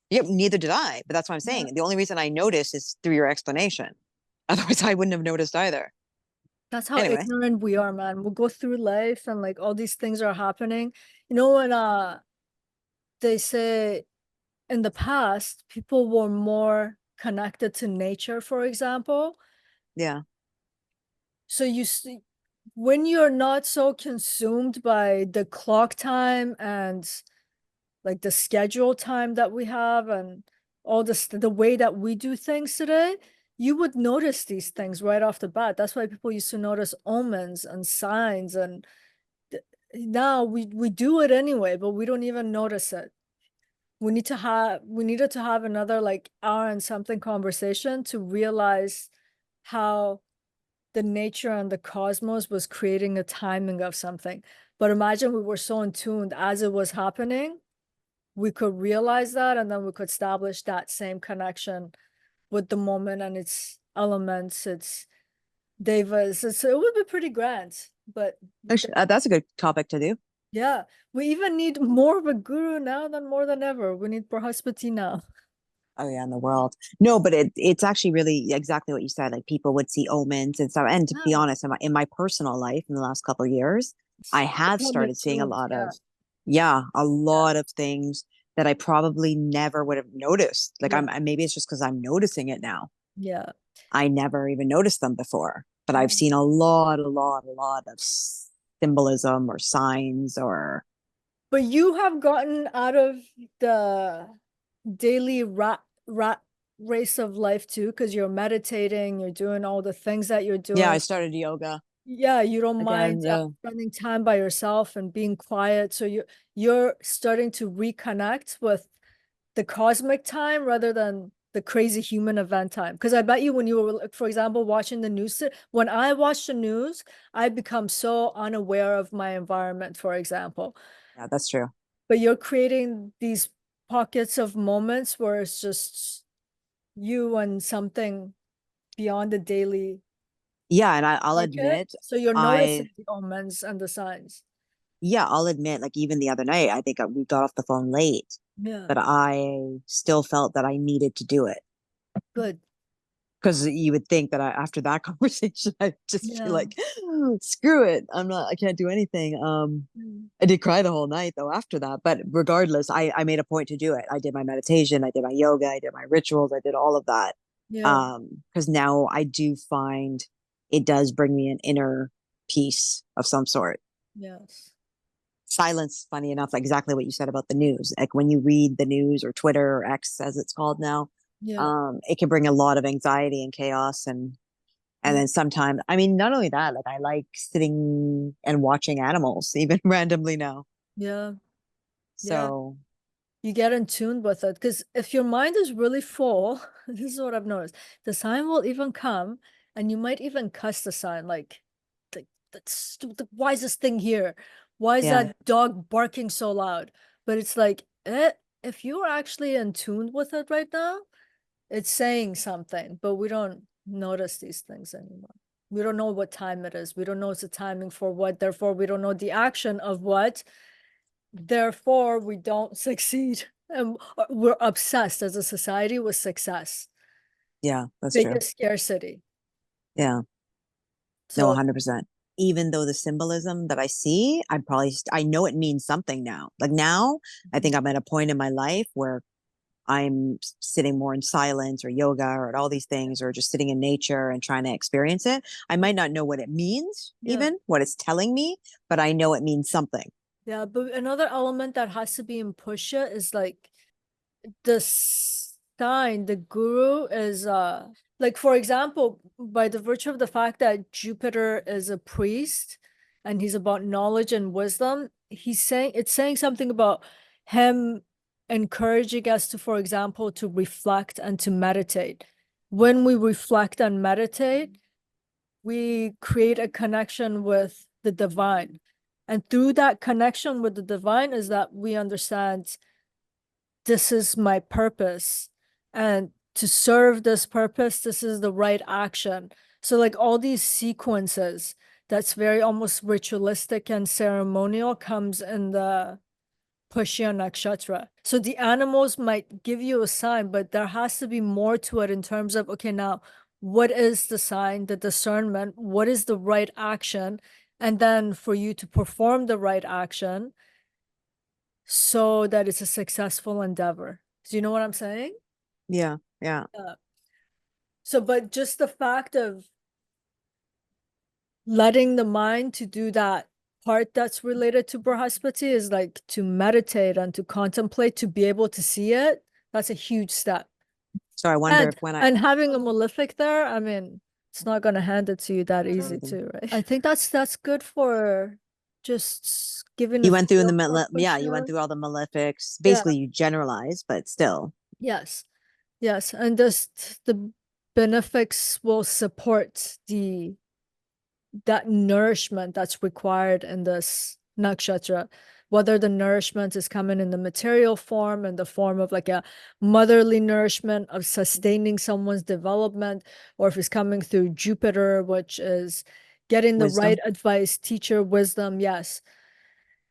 B: yep, neither did I. But that's what I'm
A: Yeah.
B: saying. The only reason I noticed is through your explanation. Otherwise, I wouldn't have noticed either.
A: That's how
B: Anyway,
A: ignorant we are, man. We'll go through life and like all these things are happening. You know, when they say in the past, people were more connected to nature, for example.
B: yeah,
A: So you see, when you're not so consumed by the clock time and like the schedule time that we have and all this, the way that we do things today, you would notice these things right off the bat. That's why people used to notice omens and signs, and now we do it anyway, but we don't even notice it. We needed to have another like hour and something conversation to realize how the nature and the cosmos was creating a timing of something. But imagine we were so in tuned as it was happening, we could realize that, and then we could establish that same connection with the moment and its elements, its devas. It would be pretty grand. But
B: actually, that's a good topic to do.
A: yeah, we even need more of a guru now than more than ever. We need Brahaspati now.
B: Oh yeah, in the world. No, but it's actually really exactly what you said. Like people would see omens and stuff. And to be
A: Yeah,
B: honest, in my personal life in the last couple of years, I have
A: become
B: started seeing a
A: attuned.
B: lot
A: Yeah,
B: of, yeah, a lot of things that I probably never would have noticed. Like
A: yeah,
B: maybe it's just because I'm noticing it now.
A: yeah.
B: I never even noticed them before, but I've
A: Yeah.
B: seen a lot of symbolism or signs or
A: But you have gotten out of the daily rat race of life too, because you're meditating, you're doing all the things that you're
B: yeah, I
A: doing.
B: started yoga
A: Yeah, you don't mind
B: again. Yeah.
A: spending time by yourself and being quiet. So you're starting to reconnect with the cosmic time rather than the crazy human event time. Because I bet you when you were, like, for example, watching the news, when I watch the news, I become so unaware of my environment, for example.
B: Yeah, that's true.
A: But you're creating these pockets of moments where it's just you and something beyond the daily
B: Yeah, and I'll
A: market.
B: admit,
A: So you're
B: I
A: noticing the omens and the signs.
B: yeah, I'll admit, like even the other night, I think we got off the phone late,
A: Yeah,
B: but I still felt that I needed to do it
A: good.
B: because you would think that after that conversation, I'd just be
A: Yeah.
B: like, screw it, I can't do anything.
A: Mm.
B: I did cry the whole night though after that, but regardless, I made a point to do it. I did my meditation, I did my yoga, I did my rituals, I did all of that.
A: Yeah.
B: Because now I do find it does bring me an inner peace of some sort.
A: Yes.
B: Silence, funny enough, like exactly what you said about the news. Like when you read the news or Twitter or X as it's called now,
A: Yeah.
B: it can bring a lot of anxiety and chaos and
A: Yeah.
B: then sometimes, I mean, not only that, like I like sitting and watching animals even randomly now.
A: Yeah. Yeah.
B: So
A: You get in tune with it. Because if your mind is really full, this is what I've noticed. The sign will even come and you might even cuss the sign like why is this thing here? Why is
B: yeah,
A: that dog barking so loud? But it's like, if you're actually in tune with it right now, it's saying something, but we don't notice these things anymore. We don't know what time it is. We don't know it's a timing for what. Therefore, we don't know the action of what. Therefore, we don't succeed. And we're obsessed as a society with success,
B: yeah, that's true.
A: biggest scarcity.
B: Yeah, no,
A: So
B: 100%. Even though the symbolism that I see, I know it means something now. Like now, I think I'm at a point in my life where I'm sitting more in silence or yoga or all these things, or just sitting in nature and trying to experience it. I might not know what it means,
A: yeah,
B: even what it's telling me, but I know it means something.
A: yeah. But another element that has to be in Pushya is like the sign, the guru is like for example, by the virtue of the fact that Jupiter is a priest and he's about knowledge and wisdom, he's saying it's saying something about him encouraging us to, for example, to reflect and to meditate. When we reflect and meditate, we create a connection with the divine. And through that connection with the divine is that we understand this is my purpose, and to serve this purpose, this is the right action. So like all these sequences that's very almost ritualistic and ceremonial comes in the Pushya Nakshatra. So the animals might give you a sign, but there has to be more to it in terms of, okay, now what is the sign, the discernment, what is the right action, and then for you to perform the right action so that it's a successful endeavor. Do you know what I'm saying?
B: Yeah, yeah.
A: So, but just the fact of letting the mind to do that part that's related to Brahaspati is like to meditate and to contemplate, to be able to see it. That's a huge step.
B: So I wonder if when
A: And having a malefic there, I mean, it's not going to hand it to you that easy
B: Amazing.
A: too, right? I think that's good for just giving
B: You
A: a
B: went through
A: feel
B: in
A: for
B: the yeah, you went
A: Pushya.
B: through all the malefics.
A: Yeah.
B: Basically, you generalize, but still.
A: Yes. Yes. And just the benefics will support that nourishment that's required in this nakshatra, whether the nourishment is coming in the material form, in the form of like a motherly nourishment of sustaining someone's development, or if it's coming through Jupiter, which is getting the right
B: Wisdom.
A: advice, teacher wisdom, yes.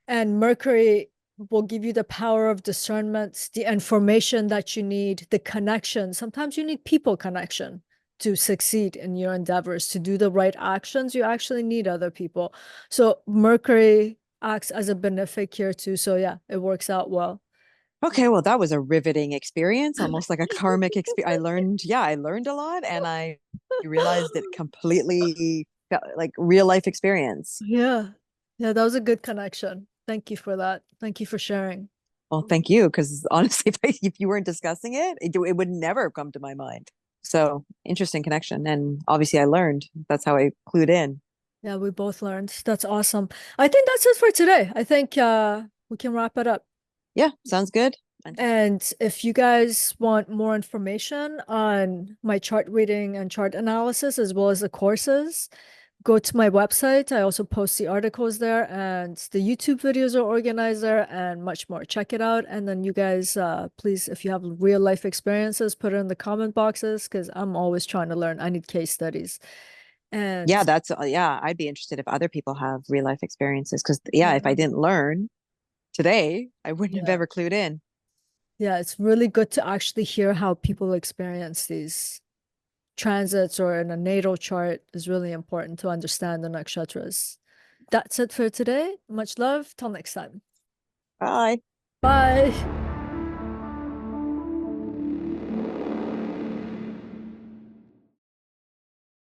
A: And Mercury will give you the power of discernment, the information that you need, the connection. Sometimes you need people connection to succeed in your endeavors, to do the right actions. You actually need other people. So Mercury acts as a benefic here too. So yeah, it works out well.
B: Okay, well, that was a riveting experience, almost like a karmic experience. I learned a lot, and I realized it completely felt like real life experience.
A: Yeah. Yeah, that was a good connection. Thank you for that. Thank you for sharing.
B: Well, thank you, because honestly, if you weren't discussing it, it would never have come to my mind. So interesting connection, and obviously, I learned. That's how I clued in.
A: Yeah, we both learned. That's awesome. I think that's it for today. I think we can wrap it up.
B: Yeah, sounds good.
A: And if you guys want more information on my chart reading and chart analysis, as well as the courses, go to my website. I also post the articles there, and the YouTube videos are organized there, and much more. Check it out. And then you guys, please, if you have real life experiences, put it in the comment boxes, because I'm always trying to learn. I need case studies. And
B: Yeah, yeah, I'd be interested if other people have real life experiences, because yeah, if I
A: yeah,
B: didn't learn today, I wouldn't have
A: yeah.
B: ever clued in.
A: Yeah, it's really good to actually hear how people experience these transits, or in a natal chart is really important to understand the nakshatras. That's it for today. Much love. Till next time.
B: Bye.
A: Bye.